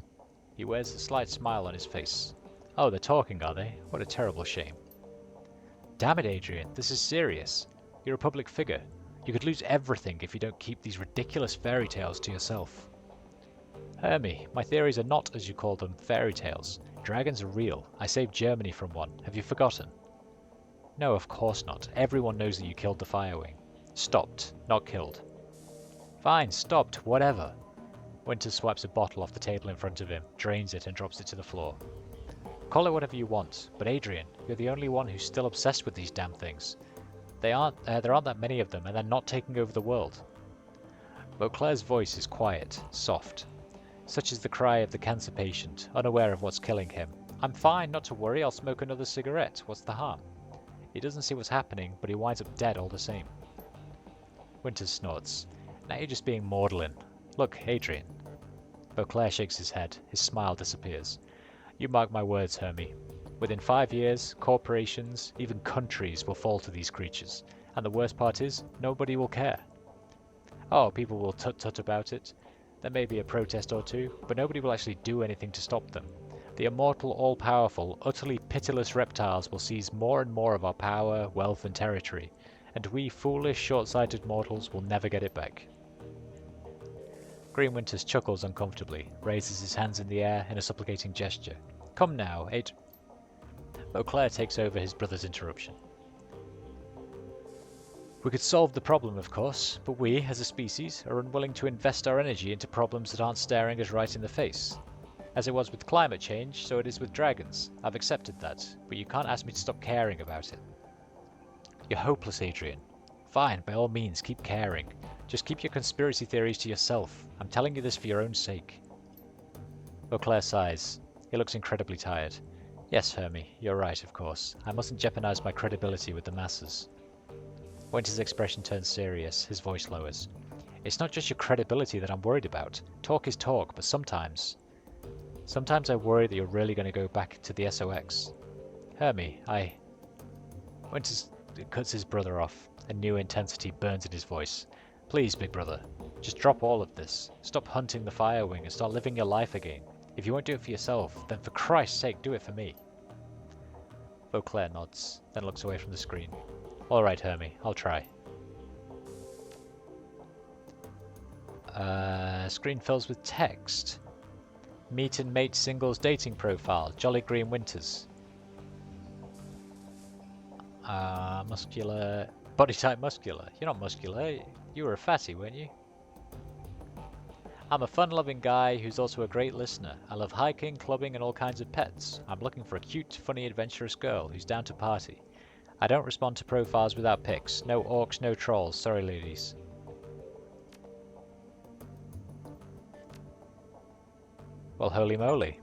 He wears a slight smile on his face. Oh, they're talking, are they? What a terrible shame. Damn it, Adrian, this is serious. You're a public figure. You could lose everything if you don't keep these ridiculous fairy tales to yourself. Hermie, my theories are not, as you call them, fairy tales. Dragons are real. I saved Germany from one. Have you forgotten? No, of course not. Everyone knows that you killed the Firewing. Stopped, not killed. Fine, stopped, whatever. Winter swipes a bottle off the table in front of him, drains it and drops it to the floor. Call it whatever you want, but Adrian, you're the only one who's still obsessed with these damn things. There aren't that many of them, and they're not taking over the world. Vauclair's voice is quiet, soft. Such is the cry of the cancer patient, unaware of what's killing him. I'm fine, not to worry, I'll smoke another cigarette. What's the harm? He doesn't see what's happening, but he winds up dead all the same. Winters snorts. Now you're just being maudlin. Look, Adrian. Vauclair shakes his head. His smile disappears. You mark my words, Hermie. Within 5 years, corporations, even countries will fall to these creatures. And the worst part is, nobody will care. Oh, people will tut-tut about it. There may be a protest or two, but nobody will actually do anything to stop them. The immortal, all-powerful, utterly pitiless reptiles will seize more and more of our power, wealth, and territory, and we foolish, short-sighted mortals will never get it back. Green Winters chuckles uncomfortably, raises his hands in the air in a supplicating gesture. Come now, Vauclair takes over his brother's interruption. We could solve the problem, of course, but we, as a species, are unwilling to invest our energy into problems that aren't staring us right in the face. As it was with climate change, so it is with dragons. I've accepted that, but you can't ask me to stop caring about it. You're hopeless, Adrian. Fine, by all means, keep caring. Just keep your conspiracy theories to yourself. I'm telling you this for your own sake. Vauclair sighs. He looks incredibly tired. Yes, Hermie, you're right, of course. I mustn't jeopardize my credibility with the masses. Winter's expression turns serious, his voice lowers. It's not just your credibility that I'm worried about. Talk is talk, but sometimes I worry that you're really going to go back to the SOX. Hermie, Winters cuts his brother off. A new intensity burns in his voice. Please, big brother, just drop all of this. Stop hunting the Firewing and start living your life again. If you won't do it for yourself, then for Christ's sake, do it for me. Vauclair nods, then looks away from the screen. All right, Hermie, I'll try. Screen fills with text. Meet and mate singles dating profile. Jolly Green Winters. Muscular. Body type muscular. You're not muscular. You were a fatty, weren't you? I'm a fun-loving guy who's also a great listener. I love hiking, clubbing, and all kinds of pets. I'm looking for a cute, funny, adventurous girl who's down to party. I don't respond to profiles without pics. No orcs, no trolls. Sorry, ladies. Well, holy moly.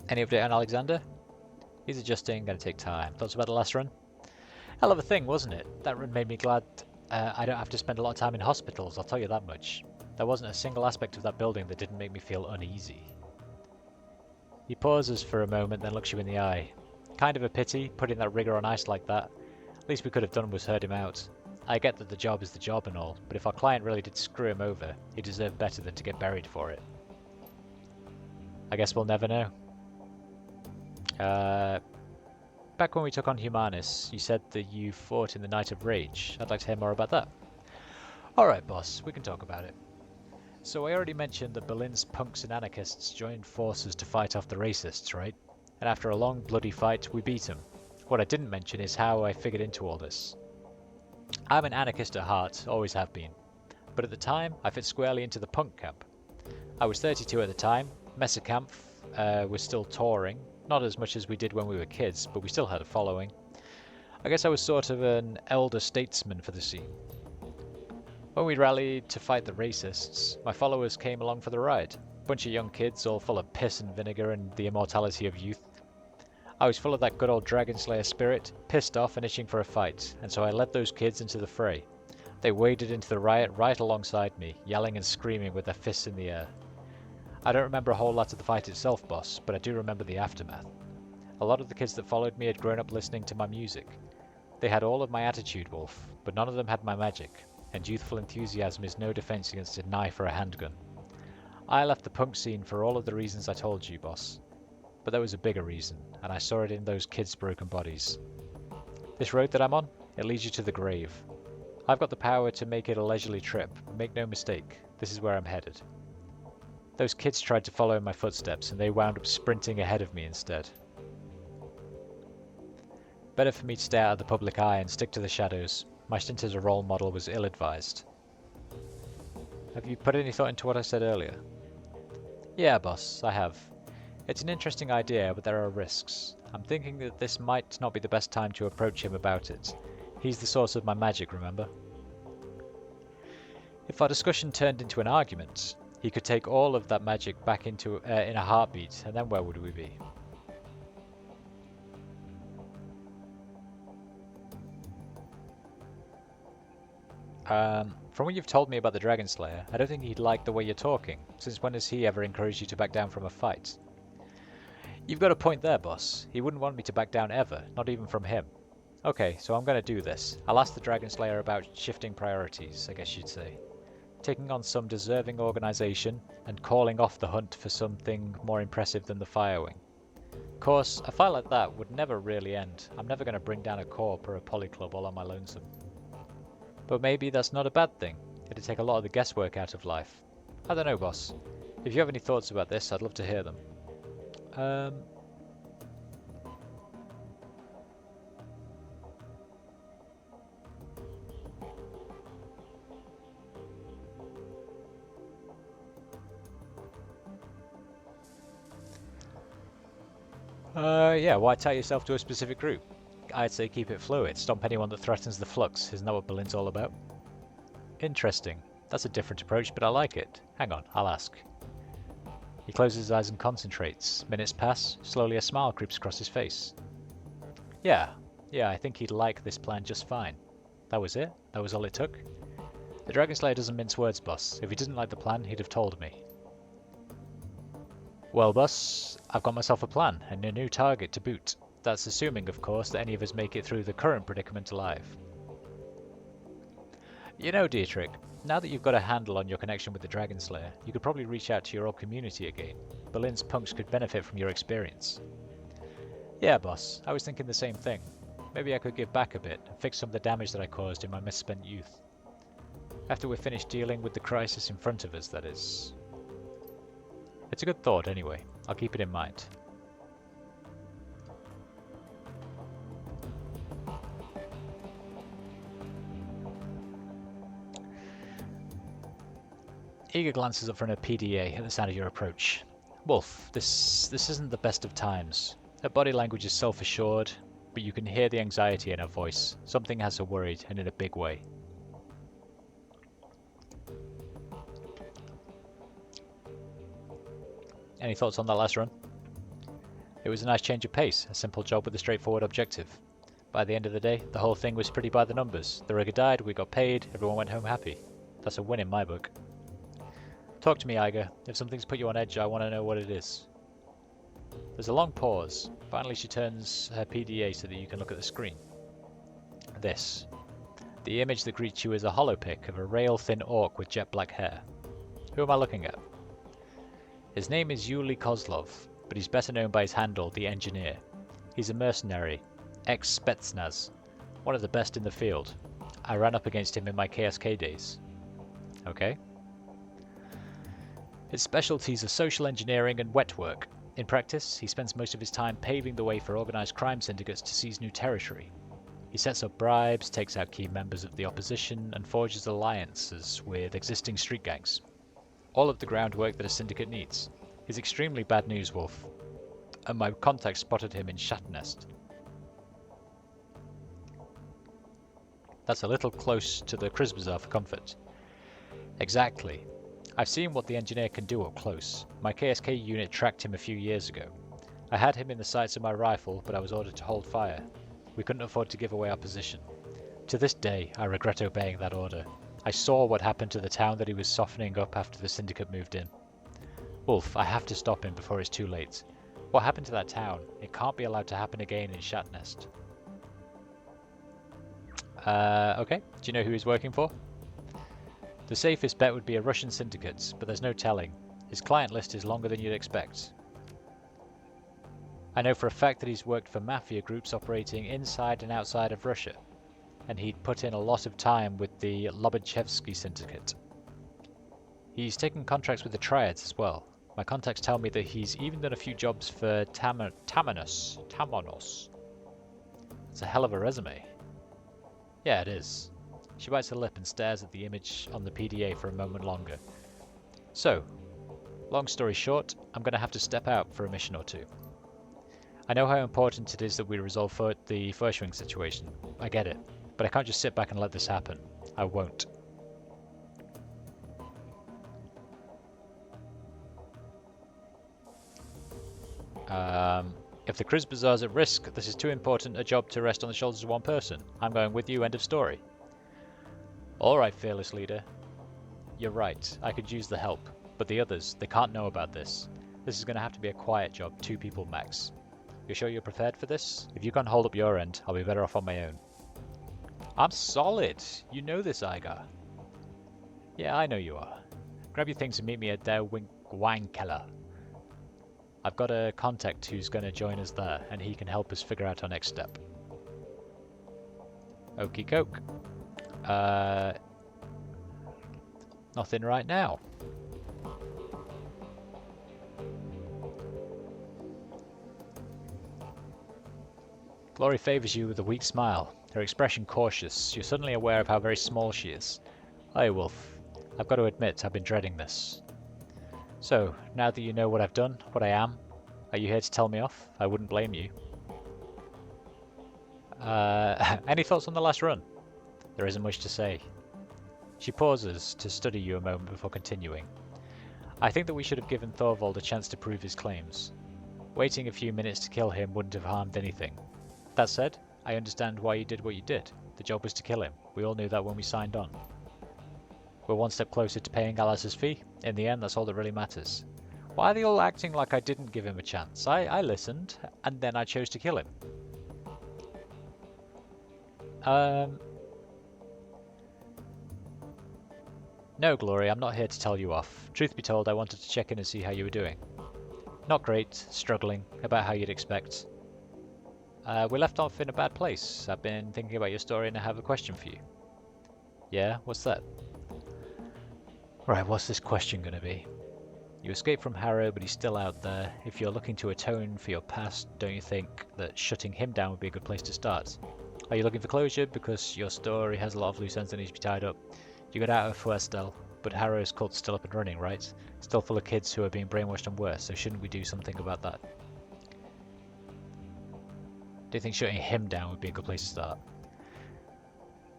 Any update on Alexander? He's adjusting, gonna take time. Thoughts about the last run? Hell of a thing, wasn't it? That run made me glad I don't have to spend a lot of time in hospitals, I'll tell you that much. There wasn't a single aspect of that building that didn't make me feel uneasy. He pauses for a moment, then looks you in the eye. Kind of a pity, putting that rigger on ice like that. Least we could have done was herd him out. I get that the job is the job and all, but if our client really did screw him over, he deserved better than to get buried for it. I guess we'll never know. Back when we took on Humanus, you said that you fought in the Night of Rage. I'd like to hear more about that. Alright, boss, we can talk about it. So I already mentioned that Berlin's punks and anarchists joined forces to fight off the racists, right? And after a long bloody fight, we beat them. What I didn't mention is how I figured into all this. I'm an anarchist at heart, always have been. But at the time, I fit squarely into the punk camp. I was 32 at the time, Messerkampf was still touring, not as much as we did when we were kids, but we still had a following. I guess I was sort of an elder statesman for the scene. When we rallied to fight the racists, my followers came along for the ride. bunch of young kids all full of piss and vinegar and the immortality of youth. I was full of that good old Dragon Slayer spirit, pissed off and itching for a fight, and so I led those kids into the fray. They waded into the riot right alongside me, yelling and screaming with their fists in the air. I don't remember a whole lot of the fight itself, boss, but I do remember the aftermath. A lot of the kids that followed me had grown up listening to my music. They had all of my attitude, Wolf, but none of them had my magic, and youthful enthusiasm is no defense against a knife or a handgun. I left the punk scene for all of the reasons I told you, boss. But there was a bigger reason, and I saw it in those kids' broken bodies. This road that I'm on, it leads you to the grave. I've got the power to make it a leisurely trip, but make no mistake, this is where I'm headed. Those kids tried to follow in my footsteps, and they wound up sprinting ahead of me instead. Better for me to stay out of the public eye and stick to the shadows. My stint as a role model was ill-advised. Have you put any thought into what I said earlier? Yeah, boss, I have. It's an interesting idea, but there are risks. I'm thinking that this might not be the best time to approach him about it. He's the source of my magic, remember? If our discussion turned into an argument, he could take all of that magic back into in a heartbeat, and then where would we be? From what you've told me about the Dragon Slayer, I don't think he'd like the way you're talking. Since when has he ever encouraged you to back down from a fight? You've got a point there, boss. He wouldn't want me to back down ever, not even from him. Okay, so I'm gonna do this. I'll ask the Dragon Slayer about shifting priorities, I guess you'd say. Taking on some deserving organization, and calling off the hunt for something more impressive than the Firewing. Of course, a fight like that would never really end. I'm never gonna bring down a corp or a polyclub all on my lonesome. But maybe that's not a bad thing. It'd take a lot of the guesswork out of life. I don't know, boss. If you have any thoughts about this, I'd love to hear them. Yeah, why tie yourself to a specific group? I'd say keep it fluid, stomp anyone that threatens the flux. Isn't that what Berlin's all about? Interesting. That's a different approach, but I like it. Hang on, I'll ask. He closes his eyes and concentrates. Minutes pass. Slowly a smile creeps across his face. Yeah, I think he'd like this plan just fine. That was it? That was all it took? The Dragon Slayer doesn't mince words, boss. If he didn't like the plan, he'd have told me. Well, boss, I've got myself a plan, and a new target to boot. That's assuming, of course, that any of us make it through the current predicament alive. You know, Dietrich, now that you've got a handle on your connection with the Dragon Slayer, you could probably reach out to your old community again. Berlin's punks could benefit from your experience. Yeah, boss, I was thinking the same thing. Maybe I could give back a bit, and fix some of the damage that I caused in my misspent youth. After we're finished dealing with the crisis in front of us, that is. It's a good thought, anyway. I'll keep it in mind. Eager glances up from her PDA at the sound of your approach. Wolf, this isn't the best of times. Her body language is self-assured, but you can hear the anxiety in her voice. Something has her worried, and in a big way. Any thoughts on that last run? It was a nice change of pace, a simple job with a straightforward objective. By the end of the day, the whole thing was pretty by the numbers. The rigger died, we got paid, everyone went home happy. That's a win in my book. Talk to me, Iger. If something's put you on edge, I want to know what it is. There's a long pause. Finally, she turns her PDA so that you can look at the screen. This. The image that greets you is a holopic of a rail-thin orc with jet black hair. Who am I looking at? His name is Yuli Kozlov, but he's better known by his handle, the Engineer. He's a mercenary, ex-Spetsnaz, one of the best in the field. I ran up against him in my KSK days. Okay. His specialties are social engineering and wet work. In practice, he spends most of his time paving the way for organized crime syndicates to seize new territory. He sets up bribes, takes out key members of the opposition, and forges alliances with existing street gangs. All of the groundwork that a syndicate needs. He's extremely bad news, Wolf. And my contact spotted him in Shatnest. That's a little close to the Krizbazaar for comfort. Exactly. I've seen what the engineer can do up close. My KSK unit tracked him a few years ago. I had him in the sights of my rifle, but I was ordered to hold fire. We couldn't afford to give away our position. To this day, I regret obeying that order. I saw what happened to the town that he was softening up after the Syndicate moved in. Wolf, I have to stop him before it's too late. What happened to that town? It can't be allowed to happen again in Shatnest. Okay. Do you know who he's working for? The safest bet would be a Russian syndicate, but there's no telling. His client list is longer than you'd expect. I know for a fact that he's worked for mafia groups operating inside and outside of Russia, and he'd put in a lot of time with the Lobachevsky syndicate. He's taken contracts with the Triads as well. My contacts tell me that he's even done a few jobs for Tamonos. It's a hell of a resume. Yeah, it is. She bites her lip and stares at the image on the PDA for a moment longer. So, long story short, I'm going to have to step out for a mission or two. I know how important it is that we resolve the Furshwing situation. I get it. But I can't just sit back and let this happen. I won't. If the Kriz Bazaar's at risk, this is too important a job to rest on the shoulders of one person. I'm going with you, end of story. Alright, fearless leader. You're right, I could use the help. But the others, they can't know about this. This is going to have to be a quiet job, 2 people max. You're sure you're prepared for this? If you can't hold up your end, I'll be better off on my own. I'm solid! You know this, Igar. Yeah, I know you are. Grab your things and meet me at Der Weinkeller. I've got a contact who's going to join us there, and he can help us figure out our next step. Okie doke. Nothing right now. Glory favors you with a weak smile, her expression cautious. You're suddenly aware of how very small she is. Hey, Wolf. I've got to admit, I've been dreading this. So, now that you know what I've done, what I am, are you here to tell me off? I wouldn't blame you. Any thoughts on the last run? There isn't much to say. She pauses to study you a moment before continuing. I think that we should have given Thorvald a chance to prove his claims. Waiting a few minutes to kill him wouldn't have harmed anything. That said, I understand why you did what you did. The job was to kill him. We all knew that when we signed on. We're one step closer to paying Alice's fee. In the end, that's all that really matters. Why are they all acting like I didn't give him a chance? I listened, and then I chose to kill him. No, Glory, I'm not here to tell you off. Truth be told, I wanted to check in and see how you were doing. Not great, struggling, about how you'd expect. We left off in a bad place. I've been thinking about your story and I have a question for you. Yeah, what's that? Right, what's this question gonna be? You escaped from Harrow, but he's still out there. If you're looking to atone for your past, don't you think that shutting him down would be a good place to start? Are you looking for closure because your story has a lot of loose ends that need to be tied up? You got out of Fuestel, but Harrow's cult's still up and running, right? Still full of kids who are being brainwashed and worse, so shouldn't we do something about that? Do you think shutting him down would be a good place to start?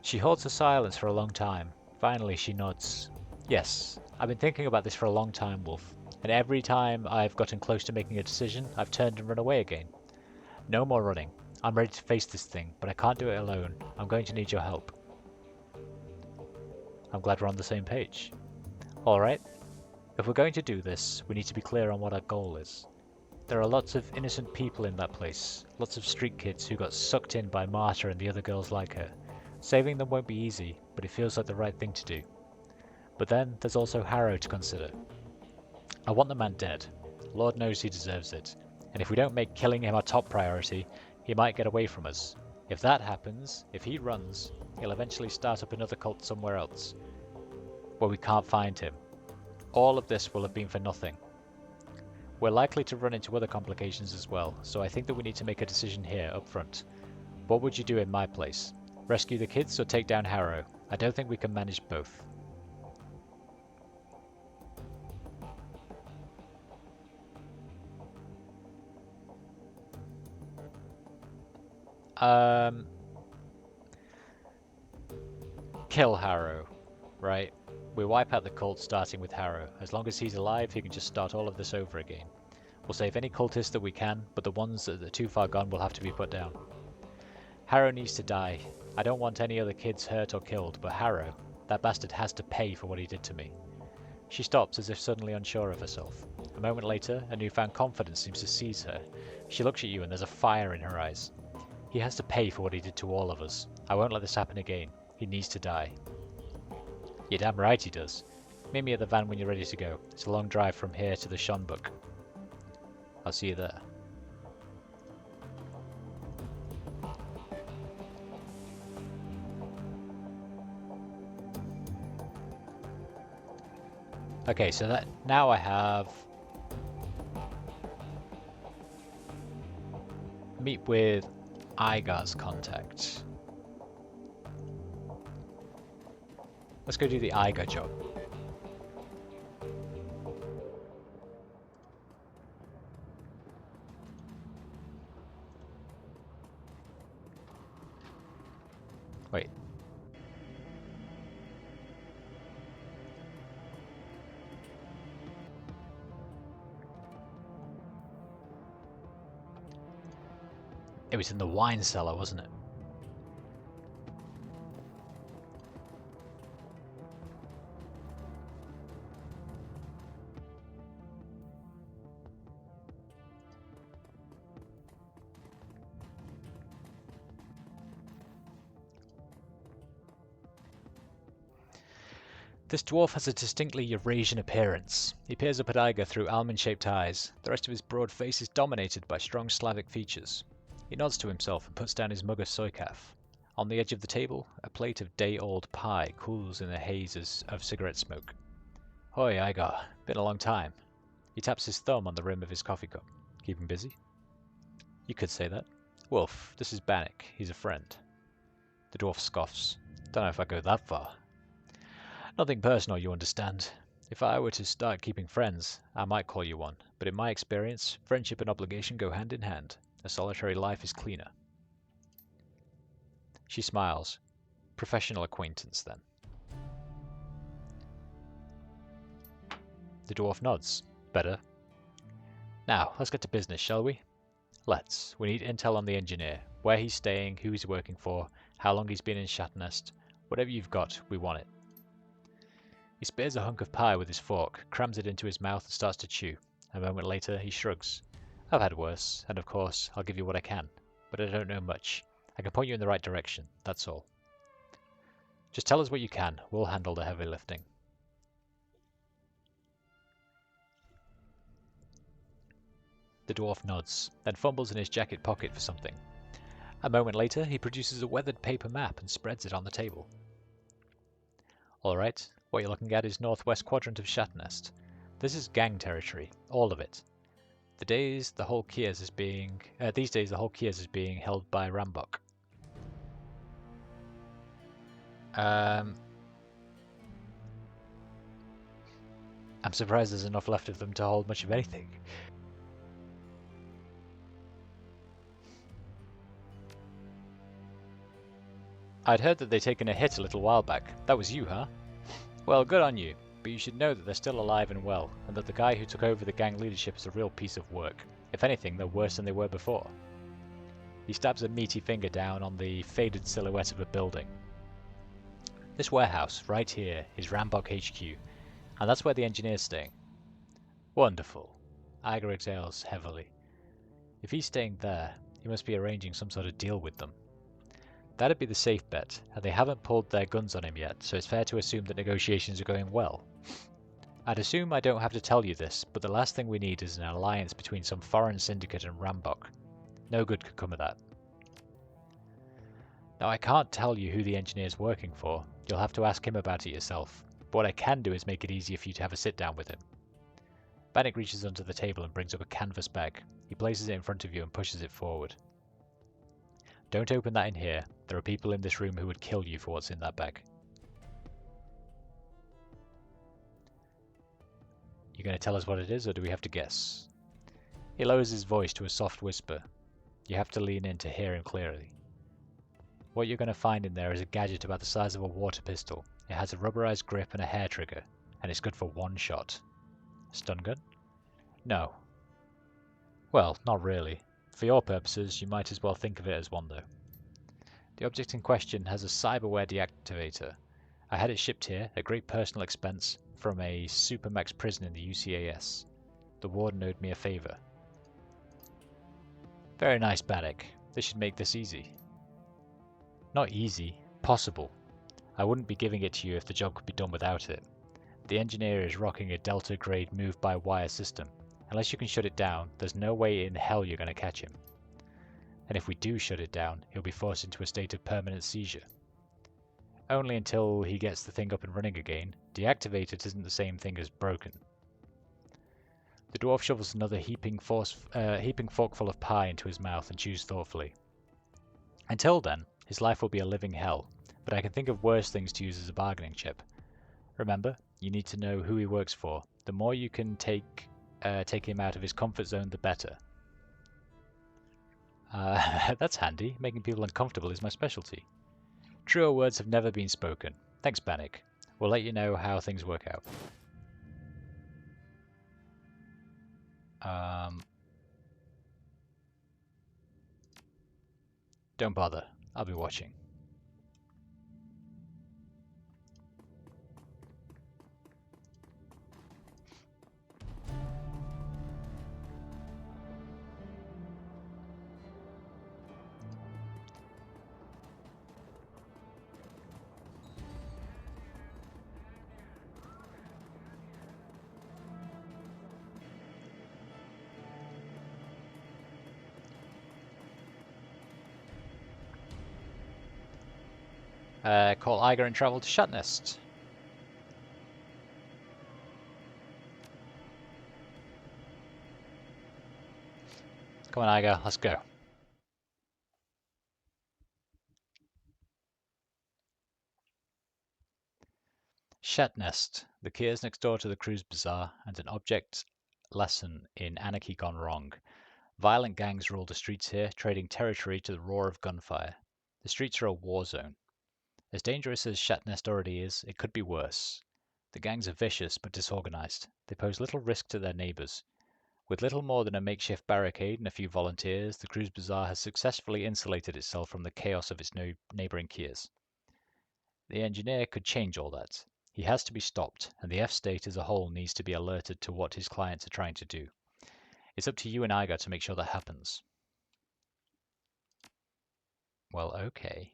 She holds her silence for a long time. Finally, she nods. Yes, I've been thinking about this for a long time, Wolf. And every time I've gotten close to making a decision, I've turned and run away again. No more running. I'm ready to face this thing, but I can't do it alone. I'm going to need your help. I'm glad we're on the same page. Alright. If we're going to do this, we need to be clear on what our goal is. There are lots of innocent people in that place. Lots of street kids who got sucked in by Marta and the other girls like her. Saving them won't be easy, but it feels like the right thing to do. But then, there's also Harrow to consider. I want the man dead. Lord knows he deserves it. And if we don't make killing him our top priority, he might get away from us. If that happens, if he runs, he'll eventually start up another cult somewhere else, where we can't find him. All of this will have been for nothing. We're likely to run into other complications as well, so I think that we need to make a decision here, up front. What would you do in my place? Rescue the kids or take down Harrow? I don't think we can manage both. Kill Harrow, right? We wipe out the cult starting with Harrow. As long as he's alive, he can just start all of this over again. We'll save any cultists that we can, but the ones that are too far gone will have to be put down. Harrow needs to die. I don't want any other kids hurt or killed, but Harrow, that bastard has to pay for what he did to me. She stops as if suddenly unsure of herself. A moment later, a newfound confidence seems to seize her. She looks at you and there's a fire in her eyes. He has to pay for what he did to all of us. I won't let this happen again. He needs to die. You're damn right he does. Meet me at the van when you're ready to go. It's a long drive from here to the Schonbuck. I'll see you there. Okay, so that now I have meet with Igar's contact. Let's go do the Igar job. Wait. It was in the wine cellar, wasn't it? This dwarf has a distinctly Eurasian appearance. He peers up at Igar through almond-shaped eyes. The rest of his broad face is dominated by strong Slavic features. He nods to himself and puts down his mug of soykaf. On the edge of the table, a plate of day-old pie cools in the haze of cigarette smoke. Hoi, Igar. Been a long time. He taps his thumb on the rim of his coffee cup. Keeping busy? You could say that. Wolf, this is Bannock. He's a friend. The dwarf scoffs. Don't know if I go that far. Nothing personal, you understand. If I were to start keeping friends, I might call you one, but in my experience, friendship and obligation go hand in hand. A solitary life is cleaner. She smiles. Professional acquaintance, then. The dwarf nods. Better. Now, let's get to business, shall we? Let's. We need intel on the engineer. Where he's staying, who he's working for, how long he's been in Shatnest. Whatever you've got, we want it. He spears a hunk of pie with his fork, crams it into his mouth and starts to chew. A moment later, he shrugs. I've had worse, and of course, I'll give you what I can. But I don't know much. I can point you in the right direction, that's all. Just tell us what you can. We'll handle the heavy lifting. The dwarf nods, then fumbles in his jacket pocket for something. A moment later, he produces a weathered paper map and spreads it on the table. All right. What you're looking at is northwest quadrant of Shatnest. This is gang territory, all of it. These days, the whole Kiers is being held by Rambok. I'm surprised there's enough left of them to hold much of anything. I'd heard that they'd taken a hit a little while back. That was you, huh? Well, good on you, but you should know that they're still alive and well, and that the guy who took over the gang leadership is a real piece of work. If anything, they're worse than they were before. He stabs a meaty finger down on the faded silhouette of a building. This warehouse, right here, is Rambok HQ, and that's where the engineer's staying. Wonderful. Igar exhales heavily. If he's staying there, he must be arranging some sort of deal with them. That'd be the safe bet, and they haven't pulled their guns on him yet, so it's fair to assume that negotiations are going well. I'd assume I don't have to tell you this, but the last thing we need is an alliance between some foreign syndicate and Rambok. No good could come of that. Now I can't tell you who the engineer's working for. You'll have to ask him about it yourself. But what I can do is make it easier for you to have a sit down with him. Bannock reaches under the table and brings up a canvas bag. He places it in front of you and pushes it forward. Don't open that in here. There are people in this room who would kill you for what's in that bag. You going to tell us what it is, or do we have to guess? He lowers his voice to a soft whisper. You have to lean in to hear him clearly. What you're going to find in there is a gadget about the size of a water pistol. It has a rubberized grip and a hair trigger, and it's good for one shot. Stun gun? No. Well, not really. For your purposes, you might as well think of it as one though. The object in question has a cyberware deactivator. I had it shipped here, at great personal expense, from a supermax prison in the UCAS. The warden owed me a favour. Very nice, Bannock. This should make this easy. Not easy, possible. I wouldn't be giving it to you if the job could be done without it. The engineer is rocking a Delta-grade move-by-wire system. Unless you can shut it down, there's no way in hell you're going to catch him. And if we do shut it down, he'll be forced into a state of permanent seizure. Only until he gets the thing up and running again. Deactivated isn't the same thing as broken. The dwarf shovels another heaping forkful of pie into his mouth and chews thoughtfully. Until then, his life will be a living hell, but I can think of worse things to use as a bargaining chip. Remember, you need to know who he works for. The more you can take him out of his comfort zone, the better. That's handy. Making people uncomfortable is my specialty. Truer words have never been spoken. Thanks, Bannock. We'll let you know how things work out. Don't bother. I'll be watching. Call Iger and travel to Shatnest. Come on, Iger, let's go. Shatnest. The key is next door to the cruise bazaar and an object lesson in anarchy gone wrong. Violent gangs rule the streets here, trading territory to the roar of gunfire. The streets are a war zone. As dangerous as Shatnest already is, it could be worse. The gangs are vicious but disorganized. They pose little risk to their neighbors. With little more than a makeshift barricade and a few volunteers, the cruise bazaar has successfully insulated itself from the chaos of its neighboring kiers. The engineer could change all that. He has to be stopped, and the F-state as a whole needs to be alerted to what his clients are trying to do. It's up to you and Iger to make sure that happens. Well, okay.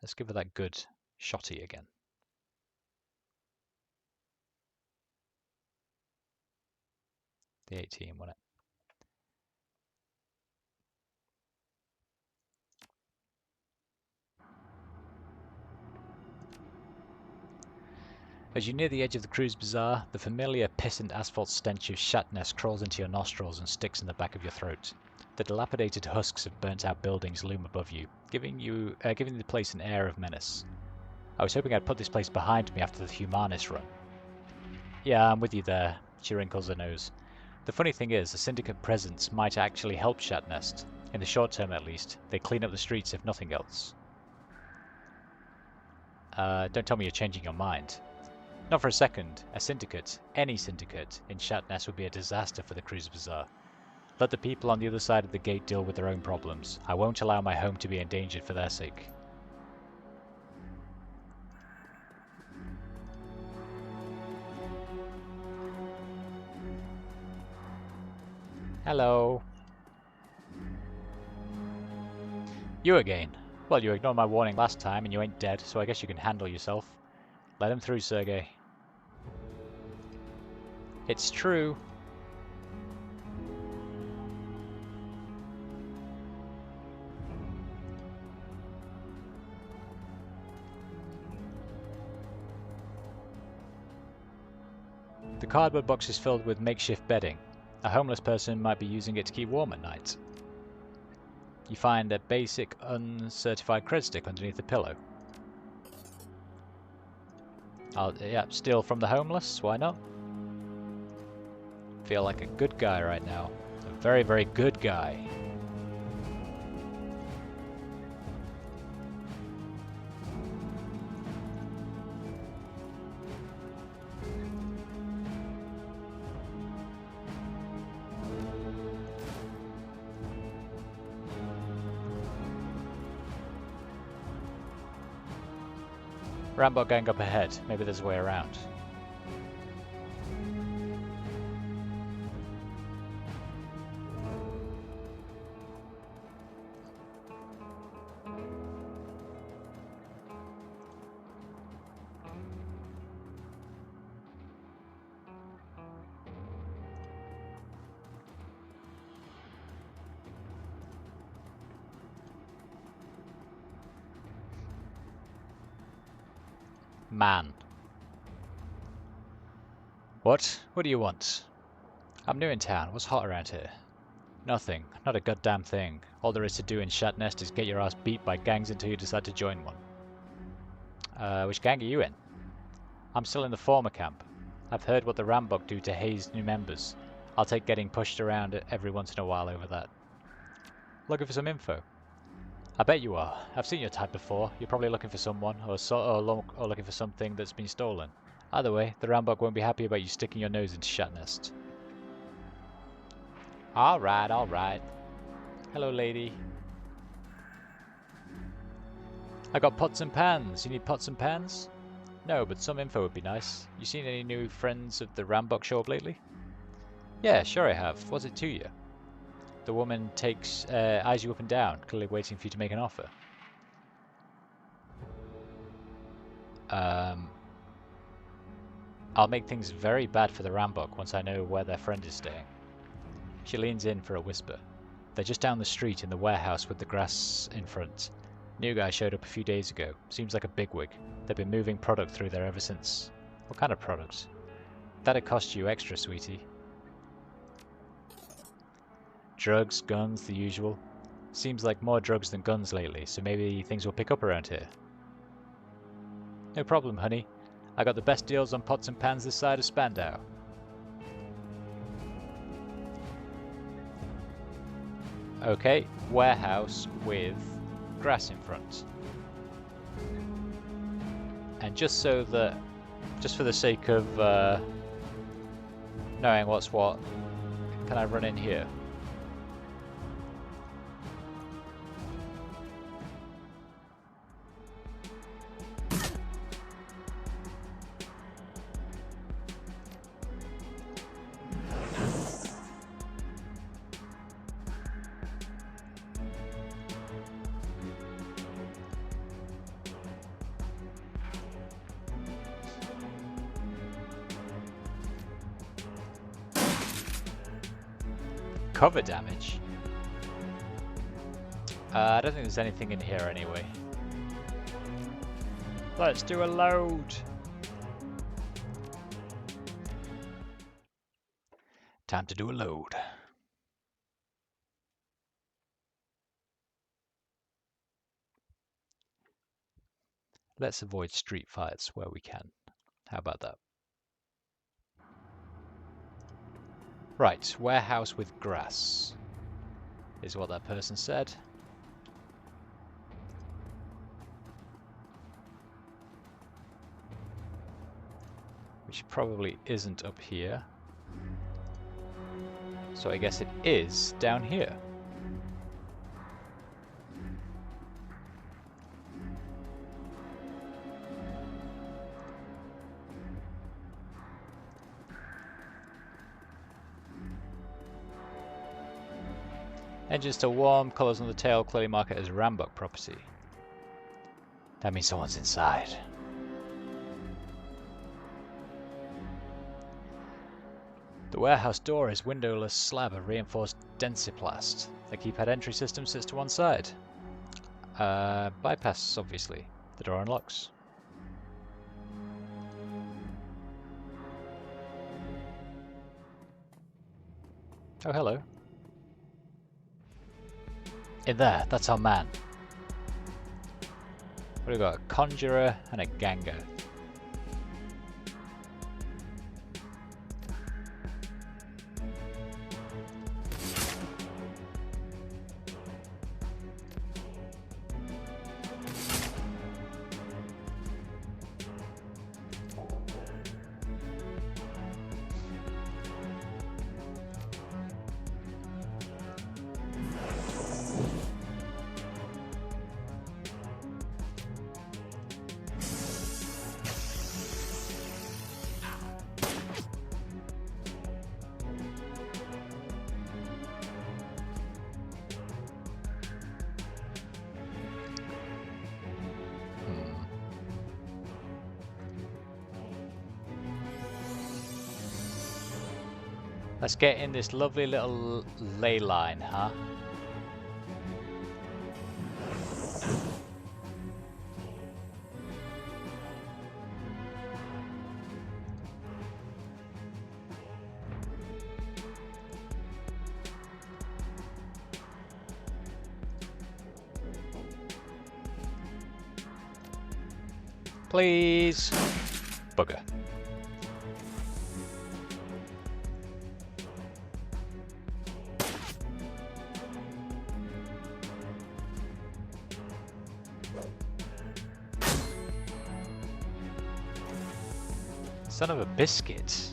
Let's give her that good shotty again. The 18, wasn't it? As you near the edge of the cruise bazaar, the familiar pissant asphalt stench of Shatnest crawls into your nostrils and sticks in the back of your throat. The dilapidated husks of burnt-out buildings loom above you, giving the place an air of menace. I was hoping I'd put this place behind me after the Humanis run. Yeah, I'm with you there. She wrinkles her nose. The funny thing is, a syndicate presence might actually help Shatnest. In the short term at least. They clean up the streets if nothing else. Don't tell me you're changing your mind. Not for a second. A syndicate, any syndicate, in Shatnest would be a disaster for the cruise bazaar. Let the people on the other side of the gate deal with their own problems. I won't allow my home to be endangered for their sake. Hello. You again. Well, you ignored my warning last time and you ain't dead, so I guess you can handle yourself. Let him through, Sergey. It's true. The cardboard box is filled with makeshift bedding. A homeless person might be using it to keep warm at night. You find a basic, uncertified cred stick underneath the pillow. Yeah, steal from the homeless, why not? Feel like a good guy right now. A very, very good guy. Rambot gang up ahead. Maybe there's a way around. Man. What? What do you want? I'm new in town. What's hot around here? Nothing. Not a goddamn thing. All there is to do in Shatnest is get your ass beat by gangs until you decide to join one. Which gang are you in? I'm still in the former camp. I've heard what the Rambok do to haze new members. I'll take getting pushed around every once in a while over that. Looking for some info? I bet you are. I've seen your type before. You're probably looking for someone, or looking for something that's been stolen. Either way, the Rambok won't be happy about you sticking your nose into Shatnest. Alright, alright. Hello, lady. I got pots and pans. You need pots and pans? No, but some info would be nice. You seen any new friends of the Rambok show up lately? Yeah, sure I have. What's it to you? The woman eyes you up and down, clearly waiting for you to make an offer. I'll make things very bad for the Rambok once I know where their friend is staying. She leans in for a whisper. They're just down the street in the warehouse with the grass in front. New guy showed up a few days ago. Seems like a bigwig. They've been moving product through there ever since. What kind of product? That'd cost you extra, sweetie. Drugs, guns, the usual. Seems like more drugs than guns lately, so maybe things will pick up around here. No problem, honey. I got the best deals on pots and pans this side of Spandau. Okay, warehouse with grass in front. And just for the sake of knowing what's what, can I run in here? Cover damage? I don't think there's anything in here anyway. Let's do a load. Time to do a load. Let's avoid street fights where we can. How about that? Right, warehouse with grass is what that person said. Which probably isn't up here. So I guess it is down here. Engine still warm, colours on the tail clearly mark it as Rambok property. That means someone's inside. The warehouse door is windowless slab of reinforced densiplast. The keypad entry system sits to one side. Bypass, obviously. The door unlocks. Oh, hello. In there, that's our man. What do we got? A conjurer and a ganger. Let's get in this lovely little ley line, huh? Please. Bugger. Son of a biscuit.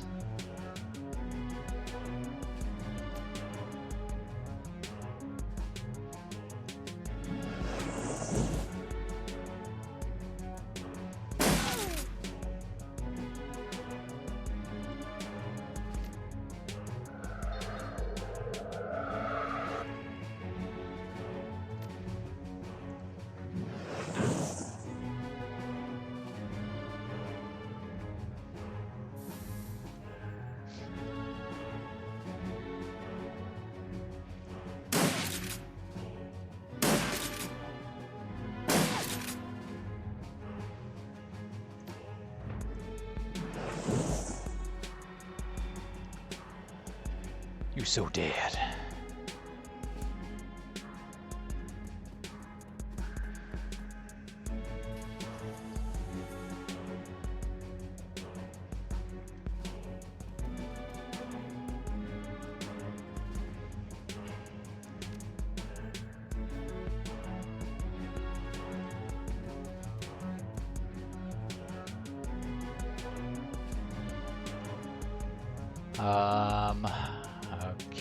You so dead.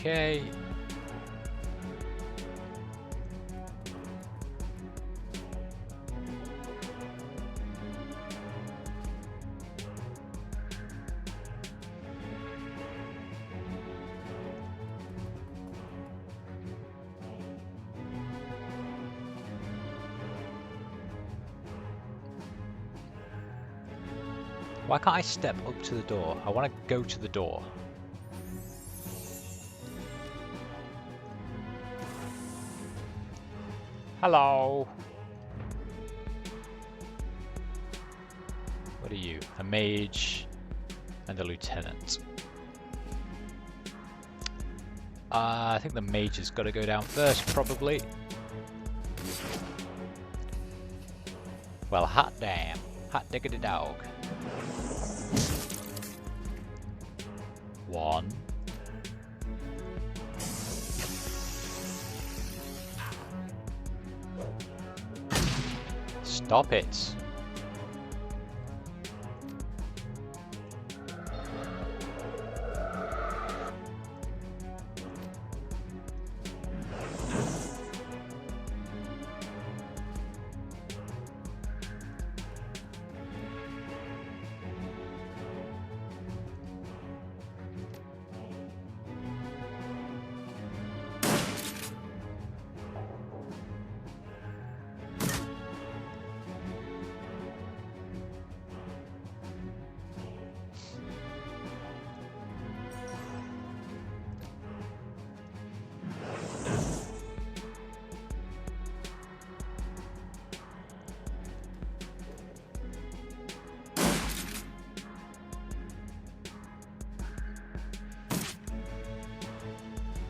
Okay. Why can't I step up to the door? I want to go to the door. Hello. What are you? A mage and a lieutenant. I think the mage has got to go down first, probably. Well, hot damn. Hot diggity dog. 1. Stop it.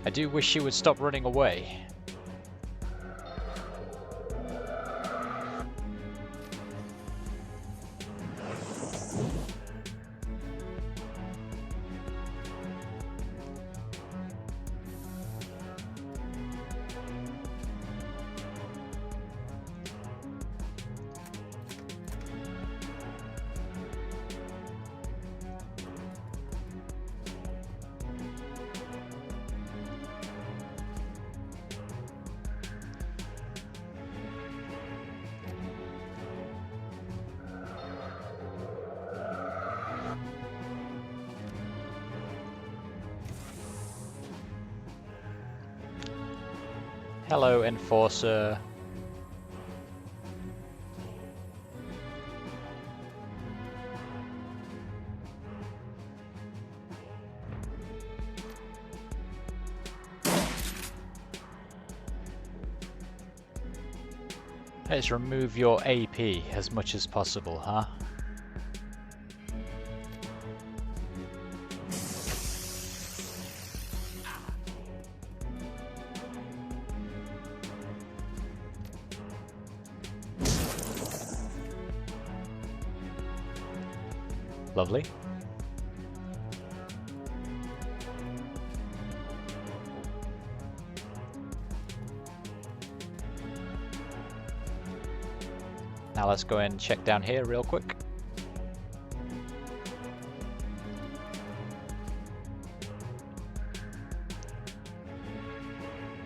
I do wish she would stop running away. Hello, Enforcer. Let's remove your AP as much as possible, huh? Lovely. Now let's go and check down here real quick.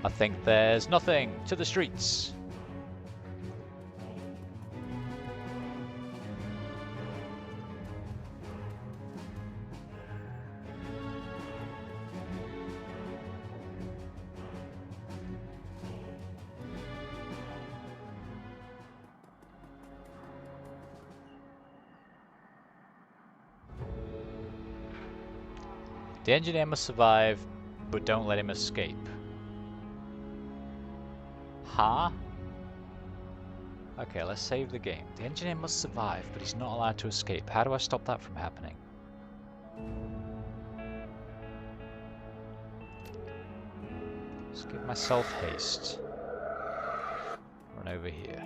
I think there's nothing. To the streets. The engineer must survive, but don't let him escape. Huh? Okay, let's save the game. The engineer must survive, but he's not allowed to escape. How do I stop that from happening? Let's give myself haste. Run over here.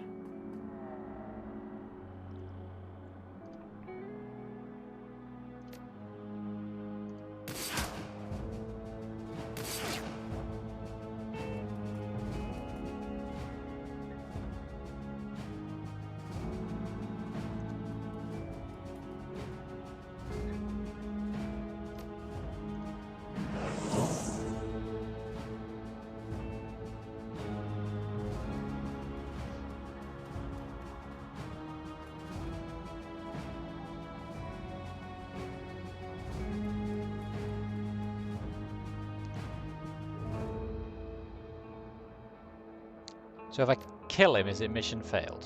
So if I kill him, is it mission failed?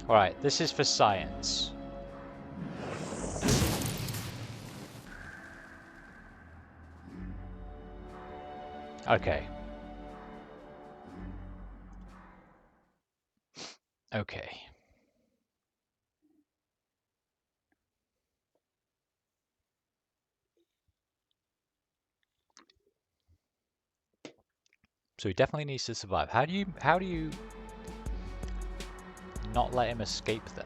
Alright, this is for science. Okay. Okay. So he definitely needs to survive. How do you not let him escape then?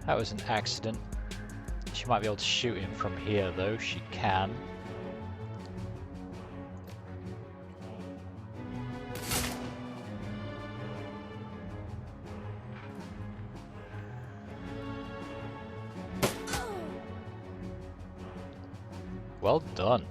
That was an accident. She might be able to shoot him from here though, she can. Well done.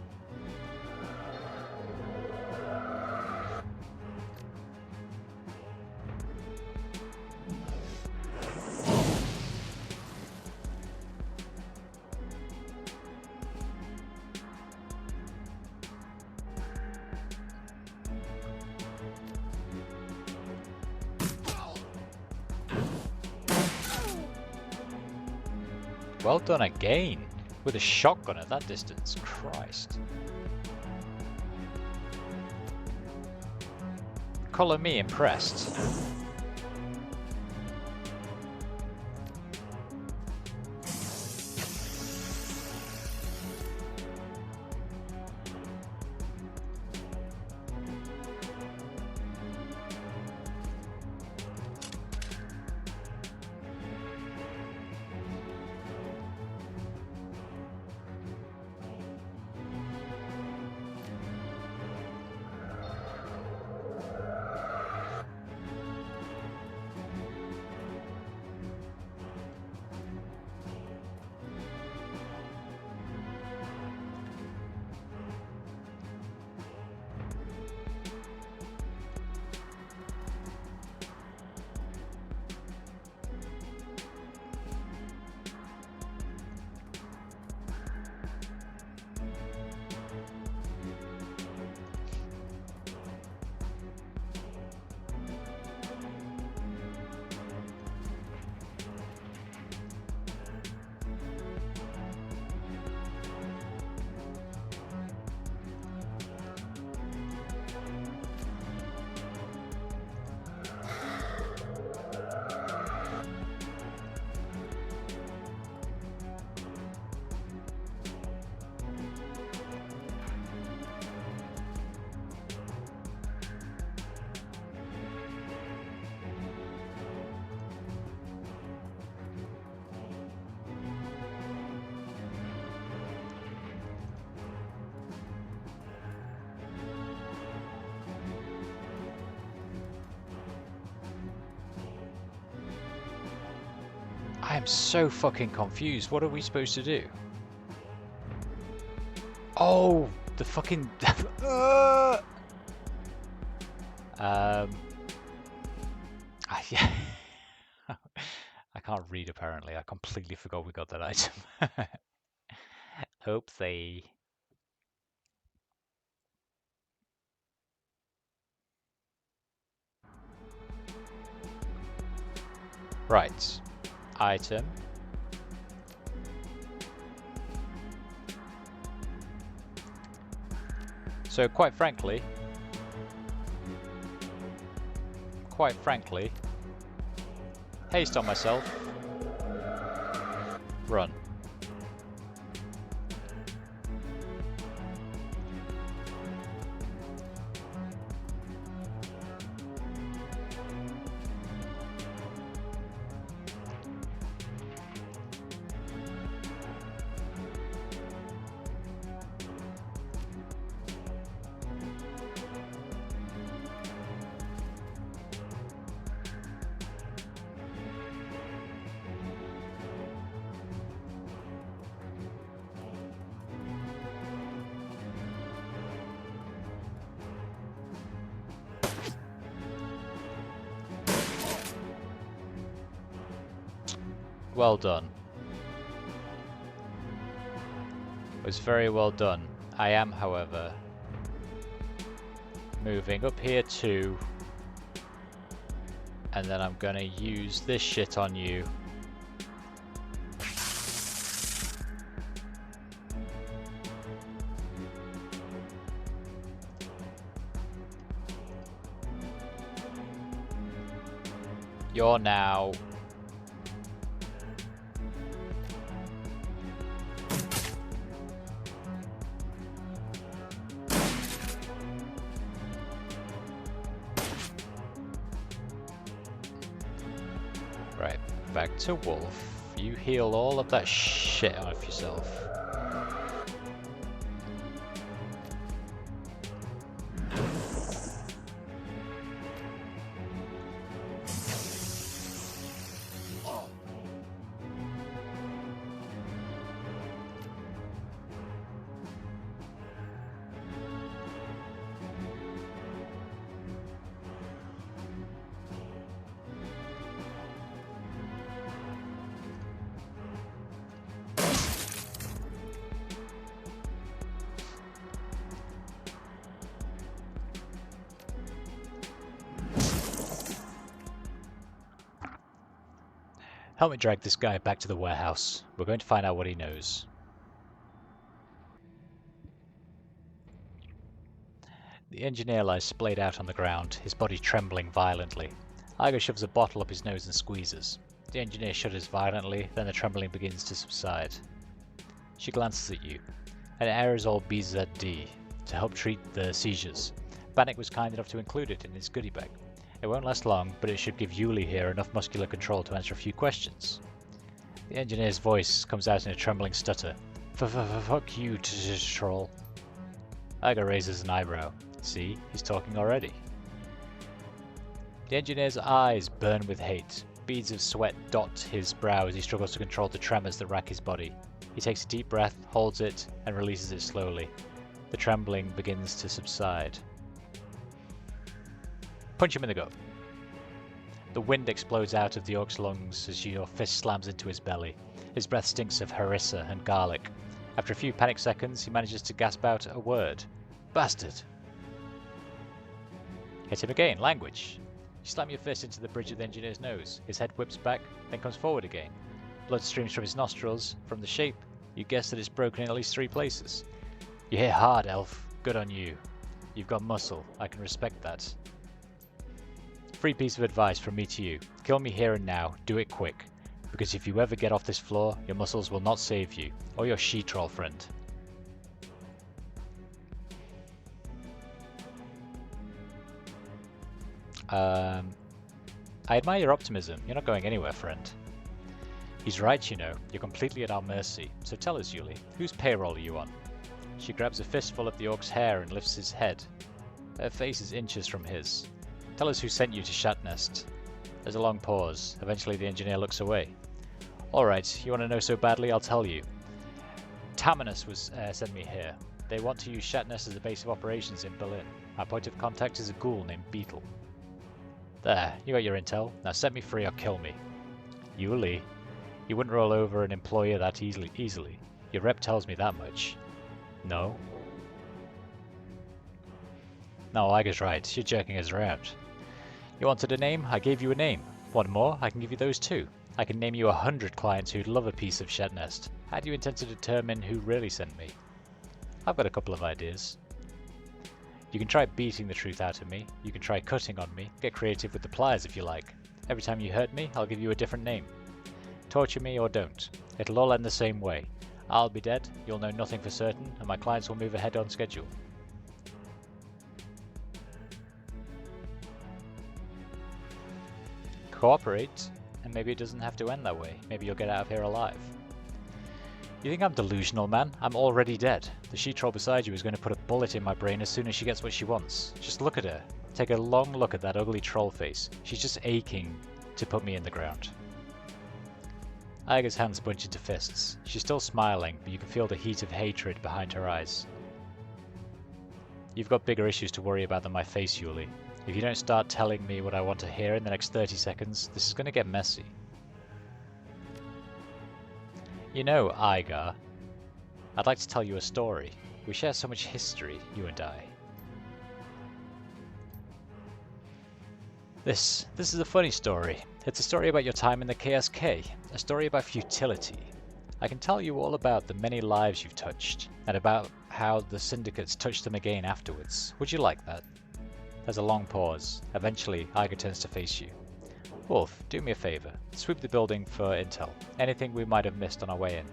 Well done again, with a shotgun at that distance, Christ. Colour me impressed. I am so fucking confused. What are we supposed to do? Oh, the fucking... yeah. I can't read apparently. I completely forgot we got that item. Oopsie. Right. Item. So quite frankly, haste on myself. Run. Well done. It was very well done. I am, however, moving up here too, and then I'm gonna use this shit on you. You're now... Right, back to Wolf. You heal all of that shit off yourself. Help me drag this guy back to the warehouse. We're going to find out what he knows. The engineer lies splayed out on the ground, his body trembling violently. Igo shoves a bottle up his nose and squeezes. The engineer shudders violently, then the trembling begins to subside. She glances at you. An aerosol BZD to help treat the seizures. Bannock was kind enough to include it in his goodie bag. It won't last long, but it should give Yuli here enough muscular control to answer a few questions. The engineer's voice comes out in a trembling stutter. Fuck you, troll. Igo raises an eyebrow. See, he's talking already. The engineer's eyes burn with hate. Beads of sweat dot his brow as he struggles to control the tremors that rack his body. He takes a deep breath, holds it, and releases it slowly. The trembling begins to subside. Punch him in the gut. The wind explodes out of the orc's lungs as your fist slams into his belly. His breath stinks of harissa and garlic. After a few panic seconds, he manages to gasp out a word. Bastard! Hit him again. Language. You slam your fist into the bridge of the engineer's nose. His head whips back, then comes forward again. Blood streams from his nostrils. From the shape, you guess that it's broken in at least 3 places. You hit hard, elf. Good on you. You've got muscle. I can respect that. Free piece of advice from me to you. Kill me here and now. Do it quick. Because if you ever get off this floor, your muscles will not save you. Or your she-troll friend. I admire your optimism. You're not going anywhere, friend. He's right, you know. You're completely at our mercy. So tell us, Yuli, whose payroll are you on? She grabs a fistful of the orc's hair and lifts his head. Her face is inches from his. Tell us who sent you to Shatnest. There's a long pause. Eventually the engineer looks away. Alright, you want to know so badly, I'll tell you. Taminus was sent me here. They want to use Shatness as a base of operations in Berlin. Our point of contact is a ghoul named Beetle. There, you got your intel. Now set me free or kill me. You, Lee. You wouldn't roll over an employer that easily. Your rep tells me that much. No? No, Iger's right. You're jerking us around. You wanted a name? I gave you a name. Want more? I can give you those too. I can name you 100 clients who'd love a piece of Shatnest. How do you intend to determine who really sent me? I've got a couple of ideas. You can try beating the truth out of me. You can try cutting on me. Get creative with the pliers if you like. Every time you hurt me, I'll give you a different name. Torture me or don't. It'll all end the same way. I'll be dead, you'll know nothing for certain, and my clients will move ahead on schedule. Cooperate, and maybe it doesn't have to end that way. Maybe you'll get out of here alive. You think I'm delusional, man? I'm already dead. The she-troll beside you is going to put a bullet in my brain as soon as she gets what she wants. Just look at her. Take a long look at that ugly troll face. She's just aching to put me in the ground. Iger's hands bunch into fists. She's still smiling, but you can feel the heat of hatred behind her eyes. You've got bigger issues to worry about than my face, Yuli. If you don't start telling me what I want to hear in the next 30 seconds, this is going to get messy. You know, Iger, I'd like to tell you a story. We share so much history, you and I. This is a funny story. It's a story about your time in the KSK, a story about futility. I can tell you all about the many lives you've touched, and about how the syndicates touched them again afterwards. Would you like that? There's a long pause. Eventually, Iger turns to face you. Wolf, do me a favor. Sweep the building for intel. Anything we might have missed on our way in.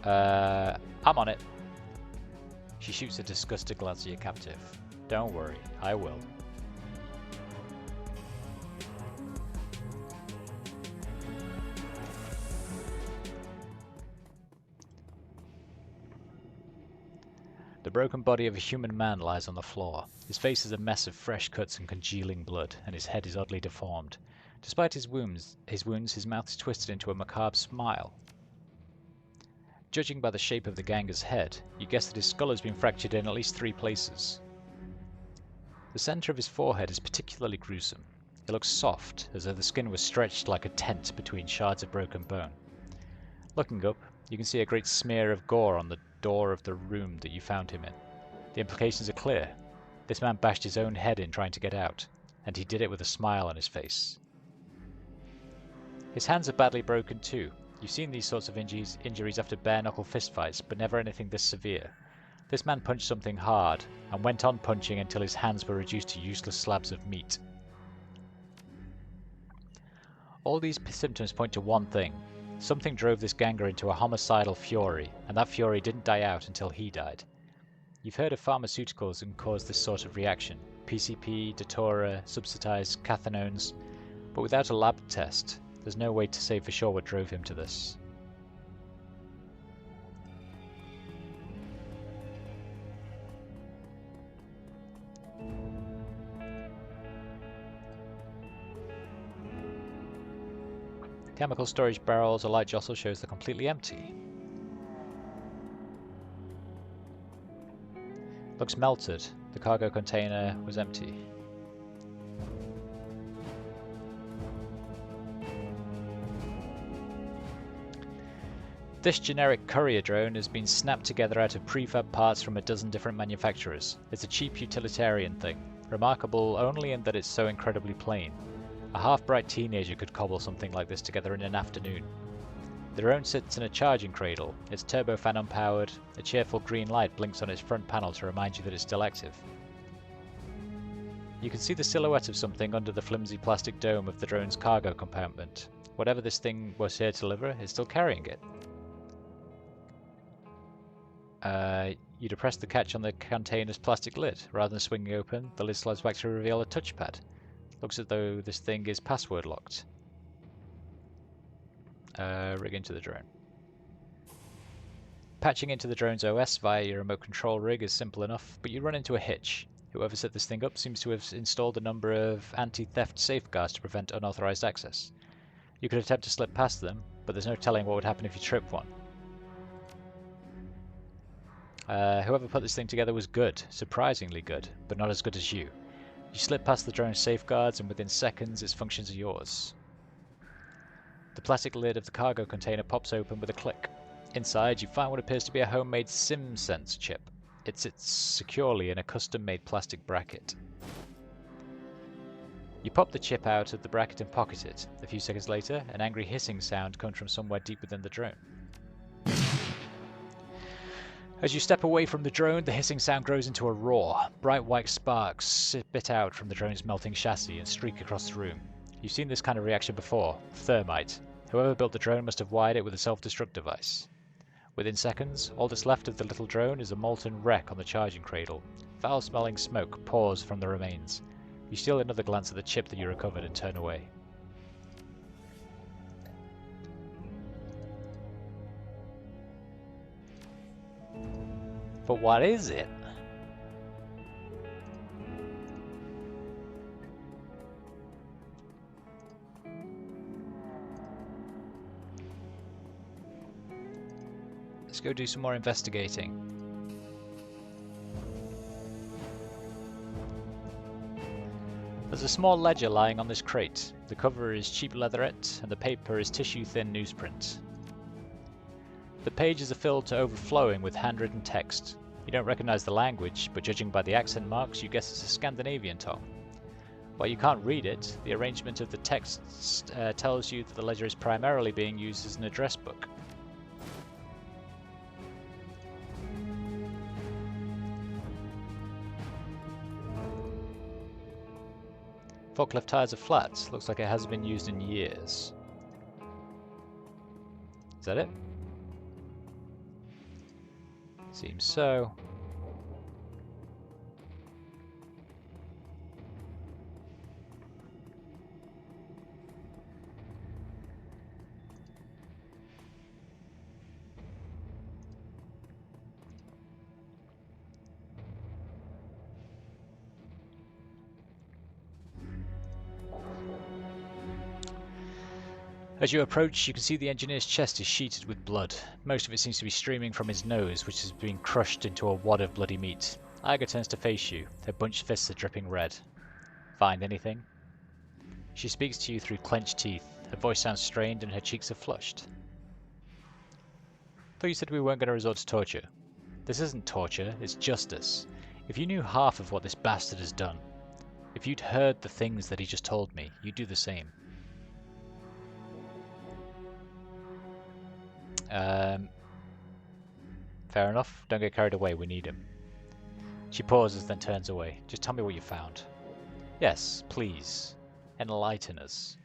I'm on it. She shoots a disgusted glance at your captive. Don't worry, I will. The broken body of a human man lies on the floor. His face is a mess of fresh cuts and congealing blood, and his head is oddly deformed. Despite his wounds, his mouth is twisted into a macabre smile. Judging by the shape of the Ganger's head, you guess that his skull has been fractured in at least 3 places. The center of his forehead is particularly gruesome. It looks soft, as though the skin was stretched like a tent between shards of broken bone. Looking up, you can see a great smear of gore on the door of the room that you found him in. The implications are clear. This man bashed his own head in trying to get out, and he did it with a smile on his face. His hands are badly broken too. You've seen these sorts of injuries after bare-knuckle fistfights, but never anything this severe. This man punched something hard, and went on punching until his hands were reduced to useless slabs of meat. All these symptoms point to one thing. Something drove this Ganger into a homicidal fury, and that fury didn't die out until he died. You've heard of pharmaceuticals that cause this sort of reaction. PCP, Datura, subsidized cathinones. But without a lab test, there's no way to say for sure what drove him to this. Chemical storage barrels, a light jostle shows they're completely empty. Looks melted. The cargo container was empty. This generic courier drone has been snapped together out of prefab parts from a dozen different manufacturers. It's a cheap utilitarian thing, remarkable only in that it's so incredibly plain. A half-bright teenager could cobble something like this together in an afternoon. The drone sits in a charging cradle, its turbofan unpowered, a cheerful green light blinks on its front panel to remind you that it's still active. You can see the silhouette of something under the flimsy plastic dome of the drone's cargo compartment. Whatever this thing was here to deliver is still carrying it. You depress the catch on the container's plastic lid. Rather than swinging open, the lid slides back to reveal a touchpad. Looks as though this thing is password locked. Rig into the drone. Patching into the drone's OS via your remote control rig is simple enough, but you run into a hitch. Whoever set this thing up seems to have installed a number of anti-theft safeguards to prevent unauthorized access. You could attempt to slip past them, but there's no telling what would happen if you tripped one. Whoever put this thing together was good, surprisingly good, but not as good as you. You slip past the drone's safeguards and within seconds its functions are yours. The plastic lid of the cargo container pops open with a click. Inside you find what appears to be a homemade SimSense chip. It sits securely in a custom-made plastic bracket. You pop the chip out of the bracket and pocket it. A few seconds later, an angry hissing sound comes from somewhere deep within the drone. As you step away from the drone, the hissing sound grows into a roar. Bright white sparks spit out from the drone's melting chassis and streak across the room. You've seen this kind of reaction before. Thermite. Whoever built the drone must have wired it with a self-destruct device. Within seconds, all that's left of the little drone is a molten wreck on the charging cradle. Foul-smelling smoke pours from the remains. You steal another glance at the chip that you recovered and turn away. But what is it? Let's go do some more investigating. There's a small ledger lying on this crate. The cover is cheap leatherette and the paper is tissue-thin newsprint. The pages are filled to overflowing with handwritten text. You don't recognize the language, but judging by the accent marks, you guess it's a Scandinavian tongue. While you can't read it, the arrangement of the text tells you that the ledger is primarily being used as an address book. Forklift tires are flat. Looks like it hasn't been used in years. Is that it? Seems so. As you approach, you can see the engineer's chest is sheeted with blood. Most of it seems to be streaming from his nose, which has been crushed into a wad of bloody meat. Iga turns to face you. Her bunched fists are dripping red. Find anything? She speaks to you through clenched teeth. Her voice sounds strained and her cheeks are flushed. Thought you said we weren't going to resort to torture. This isn't torture, it's justice. If you knew half of what this bastard has done, if you'd heard the things that he just told me, you'd do the same. Fair enough. Don't get carried away. We need him. She pauses, then turns away. Just tell me what you found. Yes, please. Enlighten us.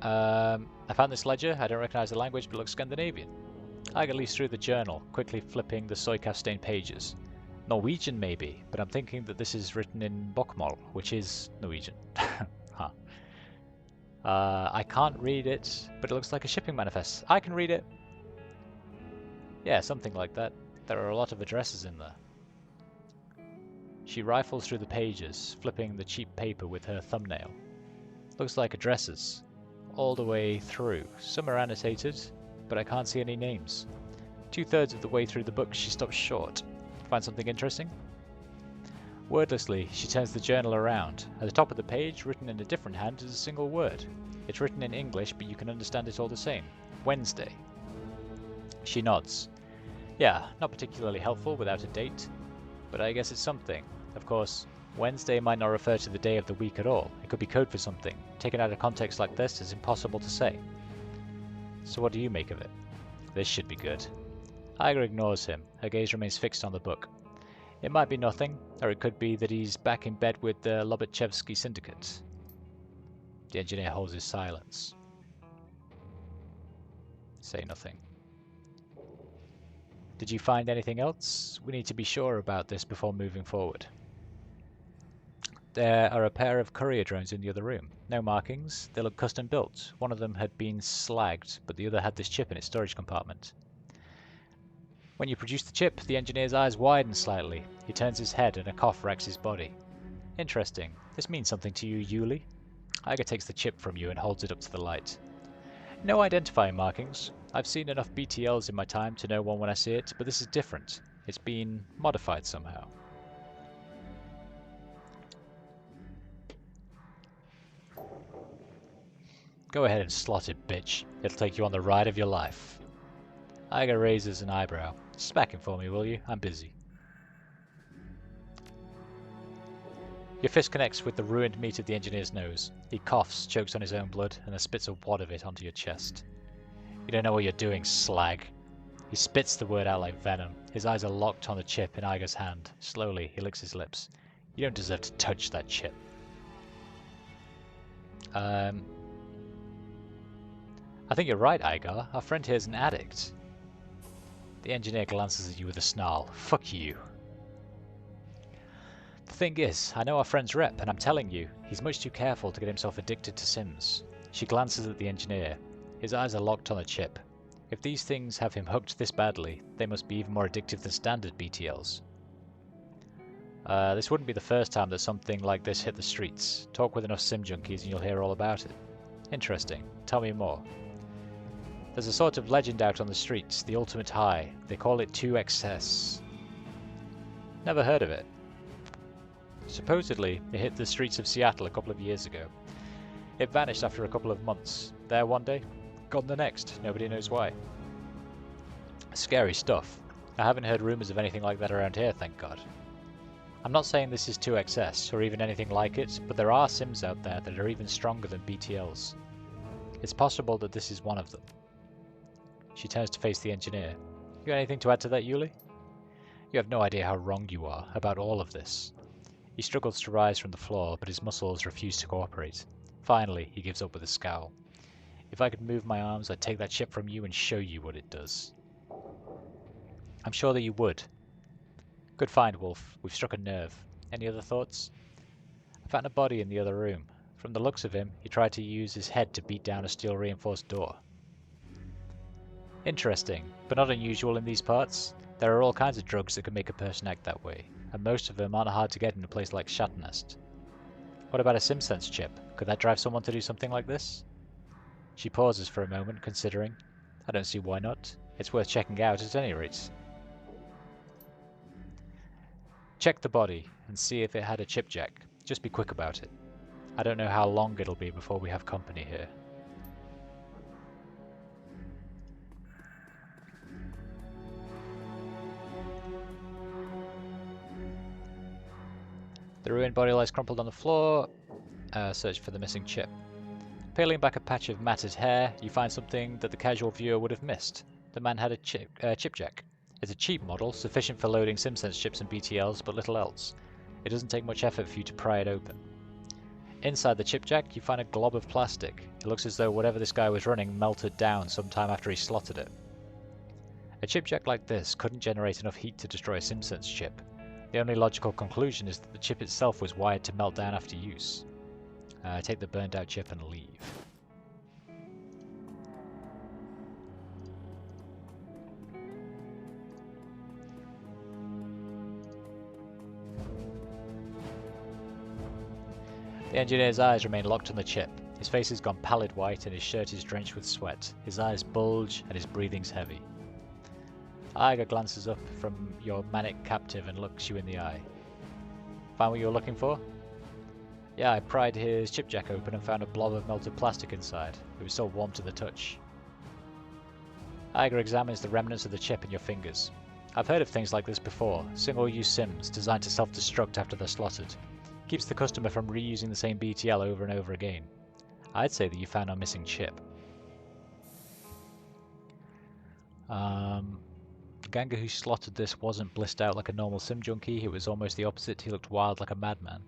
I found this ledger. I don't recognize the language, but it looks Scandinavian. Iga leafs through the journal, quickly flipping the soy-stained pages. Norwegian, maybe, but I'm thinking that this is written in bokmål, which is Norwegian. Huh. I can't read it, but it looks like a shipping manifest. I can read it. Yeah, something like that. There are a lot of addresses in there. She rifles through the pages, flipping the cheap paper with her thumbnail. Looks like addresses. All the way through. Some are annotated, but I can't see any names. 2/3 of the way through the book, she stops short. Find something interesting? Wordlessly, she turns the journal around. At the top of the page, written in a different hand, is a single word. It's written in English, but you can understand it all the same. Wednesday. She nods. Yeah, not particularly helpful without a date, but I guess it's something. Of course, Wednesday might not refer to the day of the week at all. It could be code for something. Taken out of context like this, it's impossible to say. So what do you make of it? This should be good. Iga ignores him. Her gaze remains fixed on the book. It might be nothing, or it could be that he's back in bed with the Lobachevsky Syndicate. The engineer holds his silence. Say nothing. Did you find anything else? We need to be sure about this before moving forward. There are a pair of courier drones in the other room. No markings. They look custom built. One of them had been slagged, but the other had this chip in its storage compartment. When you produce the chip, the engineer's eyes widen slightly. He turns his head and a cough wrecks his body. Interesting. This means something to you, Yuli. Iger takes the chip from you and holds it up to the light. No identifying markings. I've seen enough BTLs in my time to know one when I see it, but this is different. It's been modified somehow. Go ahead and slot it, bitch. It'll take you on the ride of your life. Iger raises an eyebrow. Smack him for me, will you? I'm busy. Your fist connects with the ruined meat of the engineer's nose. He coughs, chokes on his own blood, and then spits a wad of it onto your chest. You don't know what you're doing, slag. He spits the word out like venom. His eyes are locked on the chip in Iger's hand. Slowly, he licks his lips. You don't deserve to touch that chip. I think you're right, Iger. Our friend here's an addict. The engineer glances at you with a snarl. Fuck you. The thing is, I know our friend's rep, and I'm telling you, he's much too careful to get himself addicted to Sims. She glances at the engineer. His eyes are locked on the chip. If these things have him hooked this badly, they must be even more addictive than standard BTLs. This wouldn't be the first time that something like this hit the streets. Talk with enough Sim junkies and you'll hear all about it. Interesting. Tell me more. There's a sort of legend out on the streets, the ultimate high. They call it 2XS. Never heard of it. Supposedly, it hit the streets of Seattle a couple of years ago. It vanished after a couple of months. There one day, gone the next. Nobody knows why. Scary stuff. I haven't heard rumors of anything like that around here, thank God. I'm not saying this is 2XS or even anything like it, but there are Sims out there that are even stronger than BTLs. It's possible that this is one of them. She turns to face the engineer. You got anything to add to that, Yuli? You have no idea how wrong you are about all of this. He struggles to rise from the floor, but his muscles refuse to cooperate. Finally, he gives up with a scowl. If I could move my arms, I'd take that chip from you and show you what it does. I'm sure that you would. Good find, Wolf. We've struck a nerve. Any other thoughts? I found a body in the other room. From the looks of him, he tried to use his head to beat down a steel-reinforced door. Interesting, but not unusual in these parts. There are all kinds of drugs that can make a person act that way, and most of them aren't hard to get in a place like Shatnest. What about a SimSense chip? Could that drive someone to do something like this? She pauses for a moment, considering. I don't see why not. It's worth checking out at any rate. Check the body and see if it had a chip jack. Just be quick about it. I don't know how long it'll be before we have company here. The ruined body lies crumpled on the floor. Search for the missing chip. Peeling back a patch of matted hair, you find something that the casual viewer would have missed. The man had a chip jack. It's a cheap model, sufficient for loading SimSense chips and BTLs, but little else. It doesn't take much effort for you to pry it open. Inside the chip jack, you find a glob of plastic. It looks as though whatever this guy was running melted down sometime after he slotted it. A chip jack like this couldn't generate enough heat to destroy a SimSense chip. The only logical conclusion is that the chip itself was wired to melt down after use. Take the burned out chip and leave. The engineer's eyes remain locked on the chip. His face has gone pallid white and his shirt is drenched with sweat. His eyes bulge and his breathing's heavy. Iger glances up from your manic captive and looks you in the eye. Find what you were looking for? Yeah, I pried his chip jack open and found a blob of melted plastic inside. It was still warm to the touch. Iger examines the remnants of the chip in your fingers. I've heard of things like this before. Single-use Sims designed to self-destruct after they're slotted. Keeps the customer from reusing the same BTL over and over again. I'd say that you found our missing chip. The ganger who slotted this wasn't blissed out like a normal sim junkie, it was almost the opposite. He looked wild like a madman.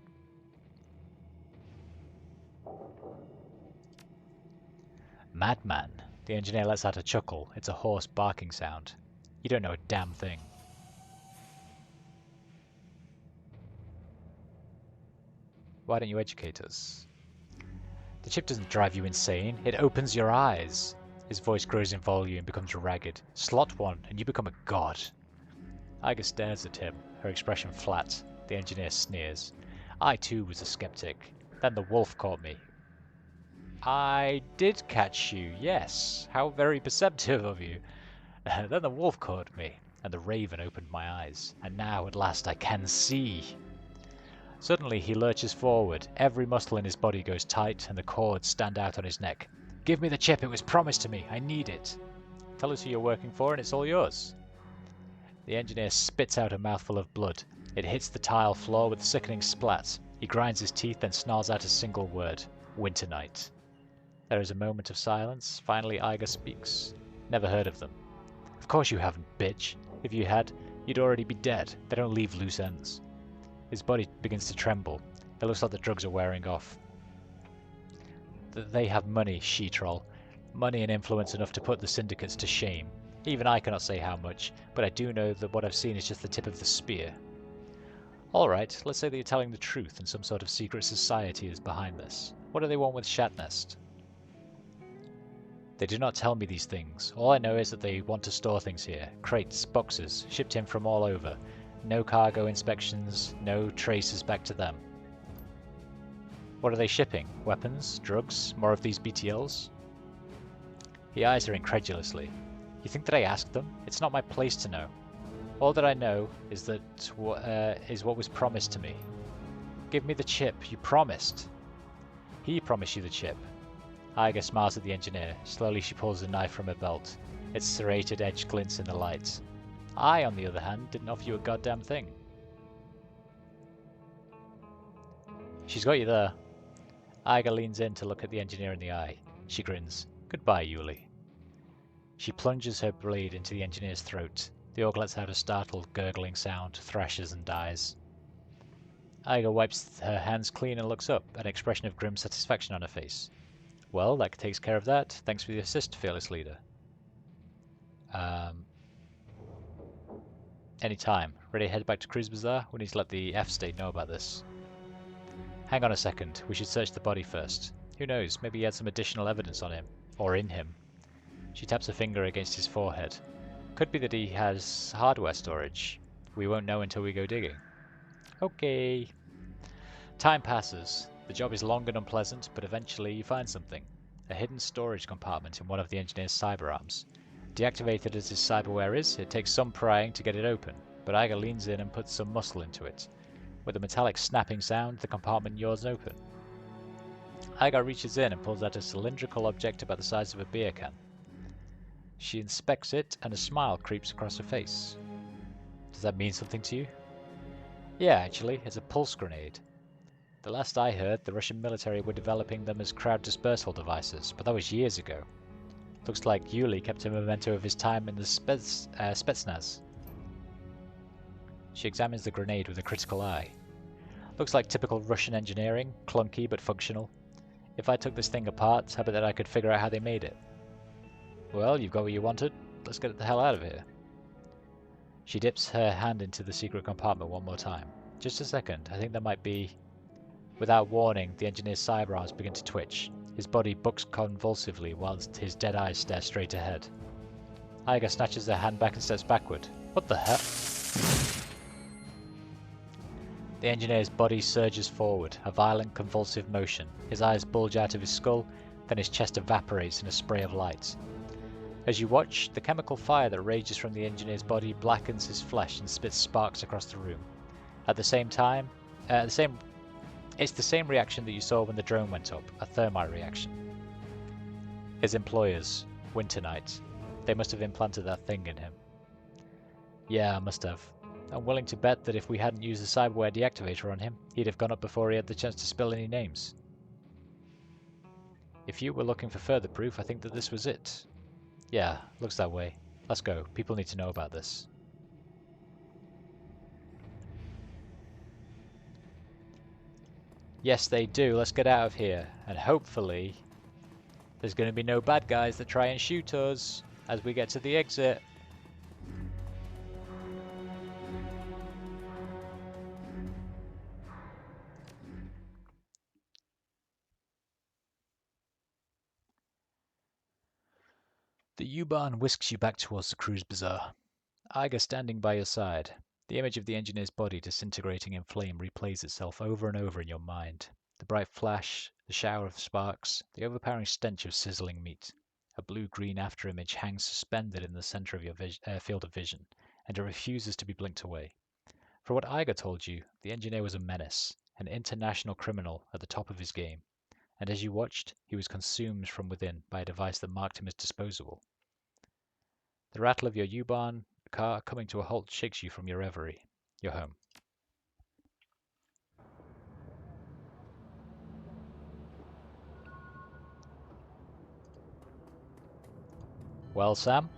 Madman? The engineer lets out a chuckle. It's a hoarse barking sound. You don't know a damn thing. Why don't you educate us? The chip doesn't drive you insane. It opens your eyes. His voice grows in volume, becomes ragged. Slot one, and you become a god. Iga stares at him, her expression flat. The engineer sneers. I too was a skeptic. Then the wolf caught me. I did catch you, yes. How very perceptive of you. Then the wolf caught me, and the raven opened my eyes. And now, at last, I can see. Suddenly, he lurches forward. Every muscle in his body goes tight, and the cords stand out on his neck. Give me the chip. It was promised to me. I need it. Tell us who you're working for, and it's all yours. The engineer spits out a mouthful of blood. It hits the tile floor with a sickening splat. He grinds his teeth, then snarls out a single word. Winter night. There is a moment of silence. Finally, Iga speaks. Never heard of them. Of course you haven't, bitch. If you had, you'd already be dead. They don't leave loose ends. His body begins to tremble. It looks like the drugs are wearing off. They have money, she-troll. Money and influence enough to put the syndicates to shame. Even I cannot say how much, but I do know that what I've seen is just the tip of the spear. Alright, let's say that you're telling the truth and some sort of secret society is behind this. What do they want with Shatnest? They do not tell me these things. All I know is that they want to store things here. Crates, boxes, shipped in from all over. No cargo inspections, no traces back to them. What are they shipping? Weapons? Drugs? More of these BTLs? He eyes her incredulously. You think that I asked them? It's not my place to know. All that I know is that is what was promised to me. Give me the chip. You promised. He promised you the chip. Iga smiles at the engineer. Slowly she pulls a knife from her belt. Its serrated edge glints in the light. I, on the other hand, didn't offer you a goddamn thing. She's got you there. Iga leans in to look at the engineer in the eye. She grins. Goodbye, Yuli. She plunges her blade into the engineer's throat. The orc lets out a startled, gurgling sound, thrashes and dies. Iga wipes her hands clean and looks up, an expression of grim satisfaction on her face. Well, that takes care of that. Thanks for the assist, fearless leader. Any time. Ready to head back to Cruise Bazaar? We need to let the F-State know about this. Hang on a second. We should search the body first. Who knows, maybe he had some additional evidence on him. Or in him. She taps a finger against his forehead. Could be that he has hardware storage. We won't know until we go digging. Okay. Time passes. The job is long and unpleasant, but eventually you find something. A hidden storage compartment in one of the engineer's cyber arms. Deactivated as his cyberware is, it takes some prying to get it open, but Iga leans in and puts some muscle into it. With a metallic snapping sound, the compartment yaws open. Iga reaches in and pulls out a cylindrical object about the size of a beer can. She inspects it, and a smile creeps across her face. Does that mean something to you? Yeah, actually, it's a pulse grenade. The last I heard, the Russian military were developing them as crowd dispersal devices, but that was years ago. Looks like Yuli kept a memento of his time in the Spetsnaz. She examines the grenade with a critical eye. Looks like typical Russian engineering, clunky but functional. If I took this thing apart, I bet that I could figure out how they made it. Well, you've got what you wanted. Let's get the hell out of here. She dips her hand into the secret compartment one more time. Just a second, I think there might be... Without warning, the engineer's cyber arms begin to twitch. His body bucks convulsively whilst his dead eyes stare straight ahead. Iga snatches her hand back and steps backward. What the hell? The engineer's body surges forward, a violent convulsive motion. His eyes bulge out of his skull, then his chest evaporates in a spray of light. As you watch, the chemical fire that rages from the engineer's body blackens his flesh and spits sparks across the room. At the same time, it's the same reaction that you saw when the drone went up, a thermite reaction. His employers, Winter Night, they must have implanted that thing in him. Yeah, I must have. I'm willing to bet that if we hadn't used the cyberware deactivator on him, he'd have gone up before he had the chance to spill any names. If you were looking for further proof, I think that this was it. Yeah, looks that way. Let's go. People need to know about this. Yes, they do. Let's get out of here. And hopefully, there's going to be no bad guys that try and shoot us as we get to the exit. The U-Bahn whisks you back towards the Cruise Bazaar. Iger standing by your side. The image of the engineer's body disintegrating in flame replays itself over and over in your mind. The bright flash, the shower of sparks, the overpowering stench of sizzling meat. A blue-green afterimage hangs suspended in the center of your field of vision, and it refuses to be blinked away. For what Iger told you, the engineer was a menace, an international criminal at the top of his game, and as you watched, he was consumed from within by a device that marked him as disposable. The rattle of your U-Bahn car coming to a halt shakes you from your reverie. You're home. Well, Sam?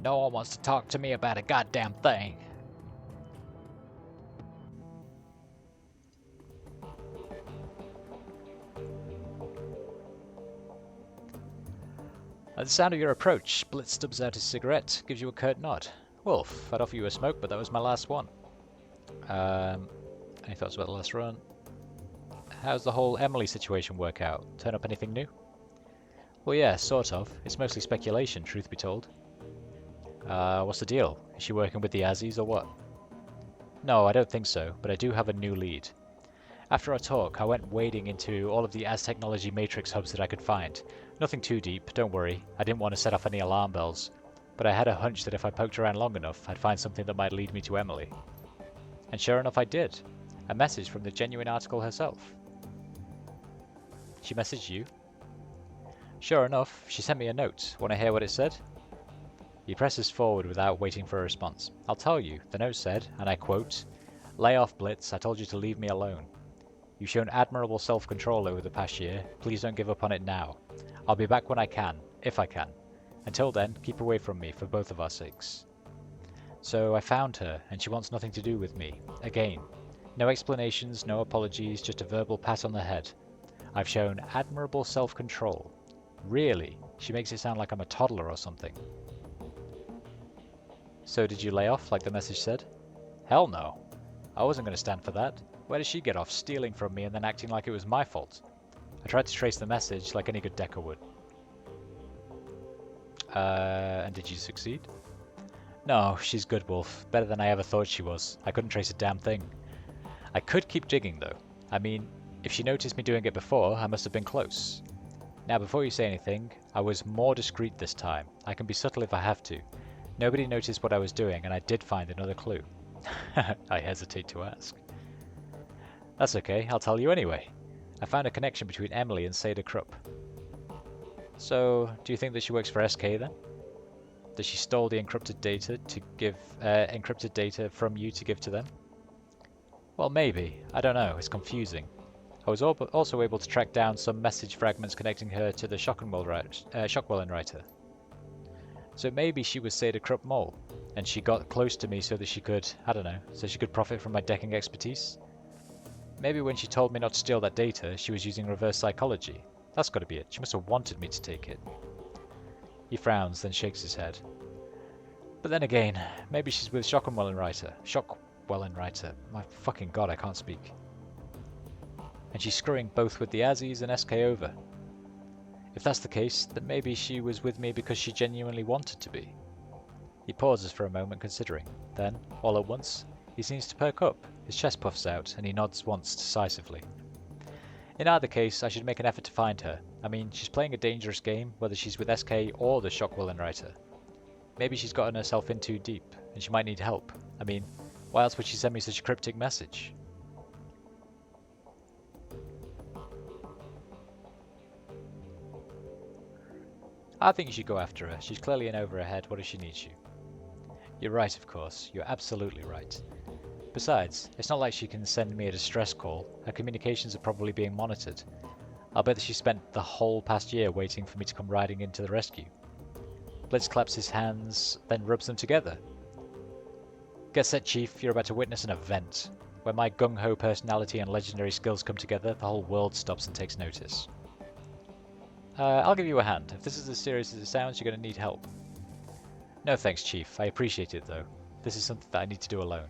No one wants to talk to me about a goddamn thing. At the sound of your approach, Blitz stubs out his cigarette, gives you a curt nod. Wolf, I'd offer you a smoke, but that was my last one. Any thoughts about the last run? How's the whole Emily situation work out? Turn up anything new? Well, yeah, sort of. It's mostly speculation, truth be told. What's the deal? Is she working with the Azzies or what? No, I don't think so, but I do have a new lead. After our talk, I went wading into all of the Az Technology Matrix hubs that I could find. Nothing too deep, don't worry. I didn't want to set off any alarm bells. But I had a hunch that if I poked around long enough, I'd find something that might lead me to Emily. And sure enough, I did. A message from the genuine article herself. She messaged you? Sure enough, she sent me a note. Want to hear what it said? He presses forward without waiting for a response. I'll tell you. The note said, and I quote, "Lay off, Blitz. I told you to leave me alone. You've shown admirable self-control over the past year. Please don't give up on it now. I'll be back when I can, if I can. Until then, keep away from me for both of our sakes." So I found her, and she wants nothing to do with me. Again. No explanations, no apologies, just a verbal pat on the head. I've shown admirable self-control. Really? She makes it sound like I'm a toddler or something. So did you lay off, like the message said? Hell no. I wasn't going to stand for that. Where did she get off stealing from me and then acting like it was my fault? I tried to trace the message like any good Decker would. And did you succeed? No, she's good, Wolf. Better than I ever thought she was. I couldn't trace a damn thing. I could keep digging, though. I mean, if she noticed me doing it before, I must have been close. Now, before you say anything, I was more discreet this time. I can be subtle if I have to. Nobody noticed what I was doing, and I did find another clue. I hesitate to ask. That's okay, I'll tell you anyway. I found a connection between Emily and Seda Krupp. So, do you think that she works for SK then? That she stole the encrypted data from you to give to them? Well, maybe. I don't know. It's confusing. I was also able to track down some message fragments connecting her to the Shockwellen writer. So maybe she was Seda Krupp Mole, and she got close to me so that she could, I don't know, so she could profit from my decking expertise? Maybe when she told me not to steal that data, she was using reverse psychology. That's got to be it. She must have wanted me to take it. He frowns, then shakes his head. But then again, maybe she's with Shockwellen writer. My fucking god, I can't speak. And she's screwing both with the Azzies and SK over. If that's the case, then maybe she was with me because she genuinely wanted to be. He pauses for a moment, considering. Then, all at once, he seems to perk up. His chest puffs out, and he nods once decisively. In either case, I should make an effort to find her. I mean, she's playing a dangerous game, whether she's with SK or the Shockwellen writer. Maybe she's gotten herself in too deep, and she might need help. I mean, why else would she send me such a cryptic message? I think you should go after her. She's clearly in over her head. What if she needs you? You're right, of course. You're absolutely right. Besides, it's not like she can send me a distress call. Her communications are probably being monitored. I'll bet that she spent the whole past year waiting for me to come riding in to the rescue. Blitz claps his hands, then rubs them together. Get set, Chief. You're about to witness an event. When my gung-ho personality and legendary skills come together, the whole world stops and takes notice. I'll give you a hand. If this is as serious as it sounds, you're going to need help. No thanks, Chief. I appreciate it, though. This is something that I need to do alone.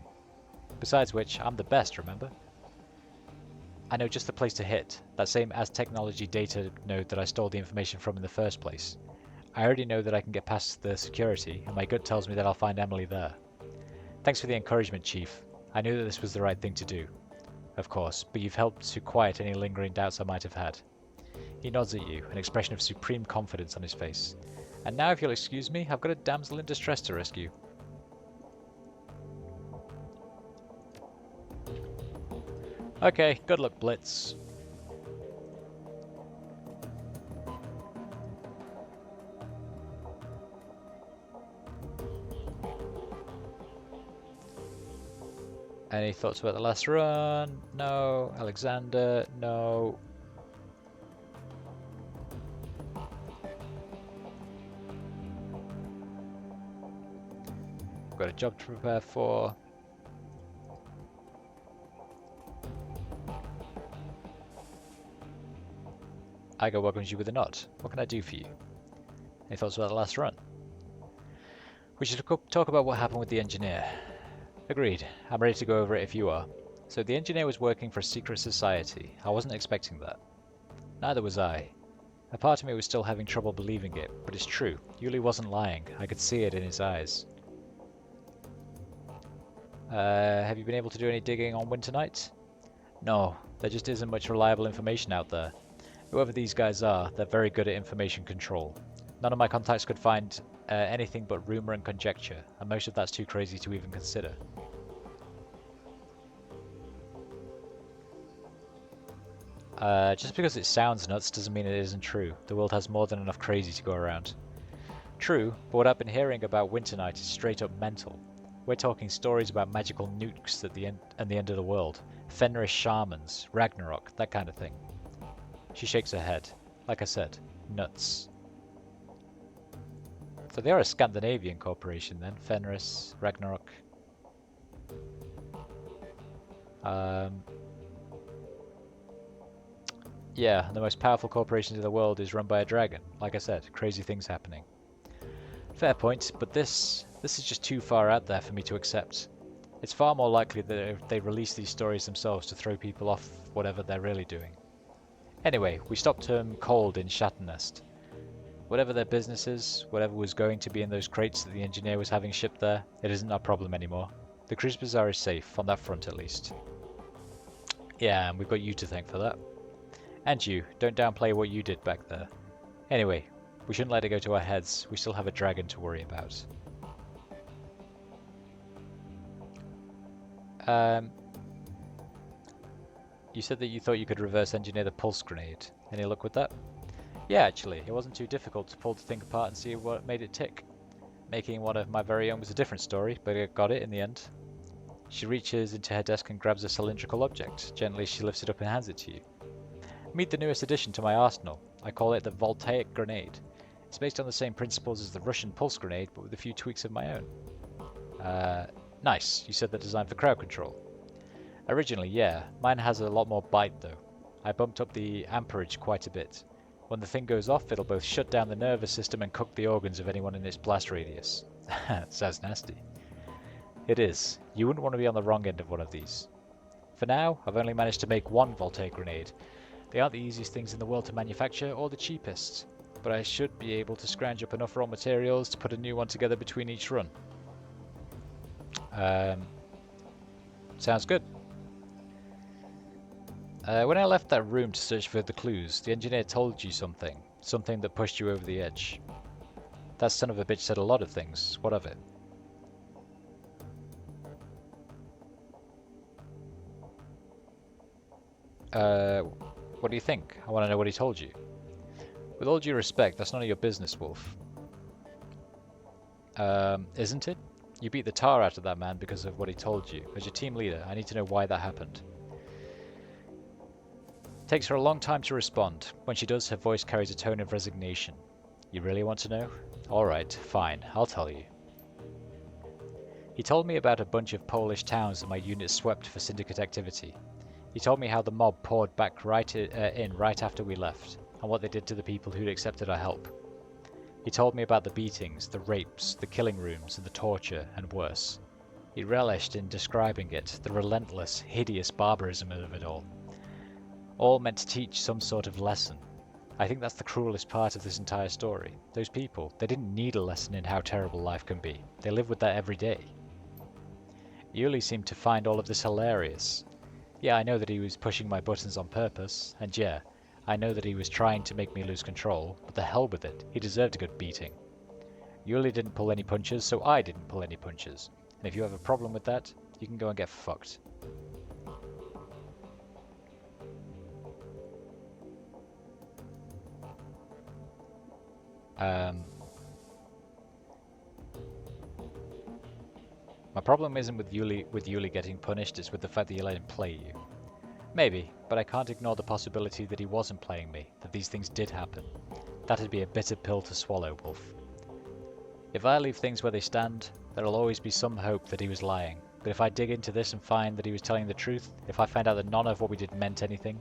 Besides which, I'm the best, remember? I know just the place to hit, that same as-technology data node that I stole the information from in the first place. I already know that I can get past the security, and my gut tells me that I'll find Emily there. Thanks for the encouragement, Chief. I knew that this was the right thing to do, of course, but you've helped to quiet any lingering doubts I might have had. He nods at you, an expression of supreme confidence on his face. And now, if you'll excuse me, I've got a damsel in distress to rescue. Okay, good luck, Blitz. Any thoughts about the last run? No. Alexander? No. Got a job to prepare for. Igo welcomes you with a nod. What can I do for you? Any thoughts about the last run? We should talk about what happened with the engineer. Agreed. I'm ready to go over it if you are. So the engineer was working for a secret society. I wasn't expecting that. Neither was I. A part of me was still having trouble believing it, but it's true. Yuli wasn't lying. I could see it in his eyes. Have you been able to do any digging on Winter Night? No, there just isn't much reliable information out there. Whoever these guys are, they're very good at information control. None of my contacts could find anything but rumor and conjecture, and most of that's too crazy to even consider. Just because it sounds nuts doesn't mean it isn't true. The world has more than enough crazy to go around. True, but what I've been hearing about Winter Night is straight up mental. We're talking stories about magical nukes at the end of the world, Fenris shamans, Ragnarok, that kind of thing. She shakes her head. Like I said, nuts. So they are a Scandinavian corporation then, Fenris, Ragnarok. Yeah, the most powerful corporation in the world is run by a dragon. Like I said, crazy things happening. Fair point, but this is just too far out there for me to accept. It's far more likely that if they release these stories themselves to throw people off whatever they're really doing. Anyway, we stopped them cold in Shatternest. Whatever their business is, whatever was going to be in those crates that the engineer was having shipped there, it isn't our problem anymore. The Cruise Bazaar is safe, on that front at least. Yeah, and we've got you to thank for that. And you, don't downplay what you did back there. Anyway, we shouldn't let it go to our heads. We still have a dragon to worry about. You said that you thought you could reverse engineer the pulse grenade. Any luck with that? Yeah, actually, it wasn't too difficult to pull the thing apart and see what made it tick. Making one of my very own was a different story, but I got it in the end. She reaches into her desk and grabs a cylindrical object. Gently, she lifts it up and hands it to you. Meet the newest addition to my arsenal. I call it the Voltaic Grenade. It's based on the same principles as the Russian pulse grenade, but with a few tweaks of my own. Nice. You said they're designed for crowd control. Originally, yeah. Mine has a lot more bite, though. I bumped up the amperage quite a bit. When the thing goes off, it'll both shut down the nervous system and cook the organs of anyone in its blast radius. Sounds nasty. It is. You wouldn't want to be on the wrong end of one of these. For now, I've only managed to make one Voltaic Grenade. They aren't the easiest things in the world to manufacture, or the cheapest. But I should be able to scrounge up enough raw materials to put a new one together between each run. Sounds good. When I left that room to search for the clues, the engineer told you something. Something that pushed you over the edge. That son of a bitch said a lot of things. What of it? What do you think? I want to know what he told you. With all due respect, that's none of your business, Wolf. Isn't it? You beat the tar out of that man because of what he told you. As your team leader, I need to know why that happened. Takes her a long time to respond. When she does, her voice carries a tone of resignation. You really want to know? Alright, fine, I'll tell you. He told me about a bunch of Polish towns that my unit swept for syndicate activity. He told me how the mob poured back right after we left, and what they did to the people who'd accepted our help. He told me about the beatings, the rapes, the killing rooms, and the torture, and worse. He relished in describing it, the relentless, hideous barbarism of it all. all meant to teach some sort of lesson. I think that's the cruelest part of this entire story. Those people, they didn't need a lesson in how terrible life can be. They live with that every day. Yuli seemed to find all of this hilarious. Yeah, I know that he was pushing my buttons on purpose, and yeah, I know that he was trying to make me lose control, but the hell with it, he deserved a good beating. Yuli didn't pull any punches, so I didn't pull any punches. And if you have a problem with that, you can go and get fucked. My problem isn't with Yuli getting punished, it's with the fact that you let him play you. Maybe, but I can't ignore the possibility that he wasn't playing me, that these things did happen. That'd be a bitter pill to swallow, Wolf. If I leave things where they stand, there'll always be some hope that he was lying. But if I dig into this and find that he was telling the truth, if I find out that none of what we did meant anything...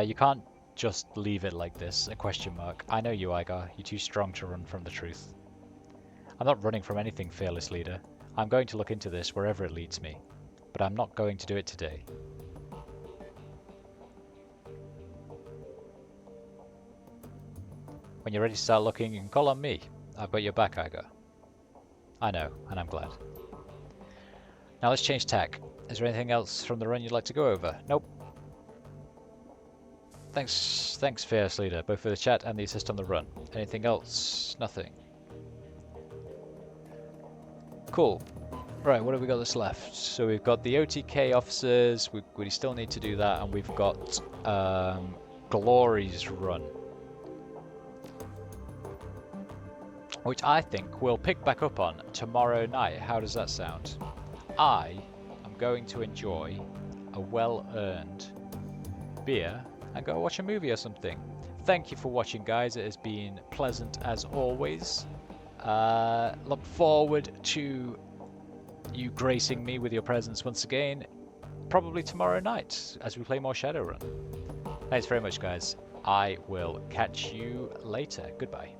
you can't just leave it like this, a question mark. I know you, Igar. You're too strong to run from the truth. I'm not running from anything, fearless leader. I'm going to look into this wherever it leads me. But I'm not going to do it today. When you're ready to start looking, you can call on me. I've got your back, Igar. I know, and I'm glad. Now let's change tack. Is there anything else from the run you'd like to go over? Nope. Thanks, fearless leader, both for the chat and the assist on the run. Anything else? Nothing. Cool. Right, what have we got that's left? So we've got the OTK officers, we still need to do that, and we've got Glory's run. Which I think we'll pick back up on tomorrow night. How does that sound? I am going to enjoy a well-earned beer and go watch a movie or something. Thank you for watching, guys. It has been pleasant as always. Look forward to you gracing me with your presence once again, probably tomorrow night as we play more Shadowrun. Thanks very much, guys. I will catch you later. Goodbye.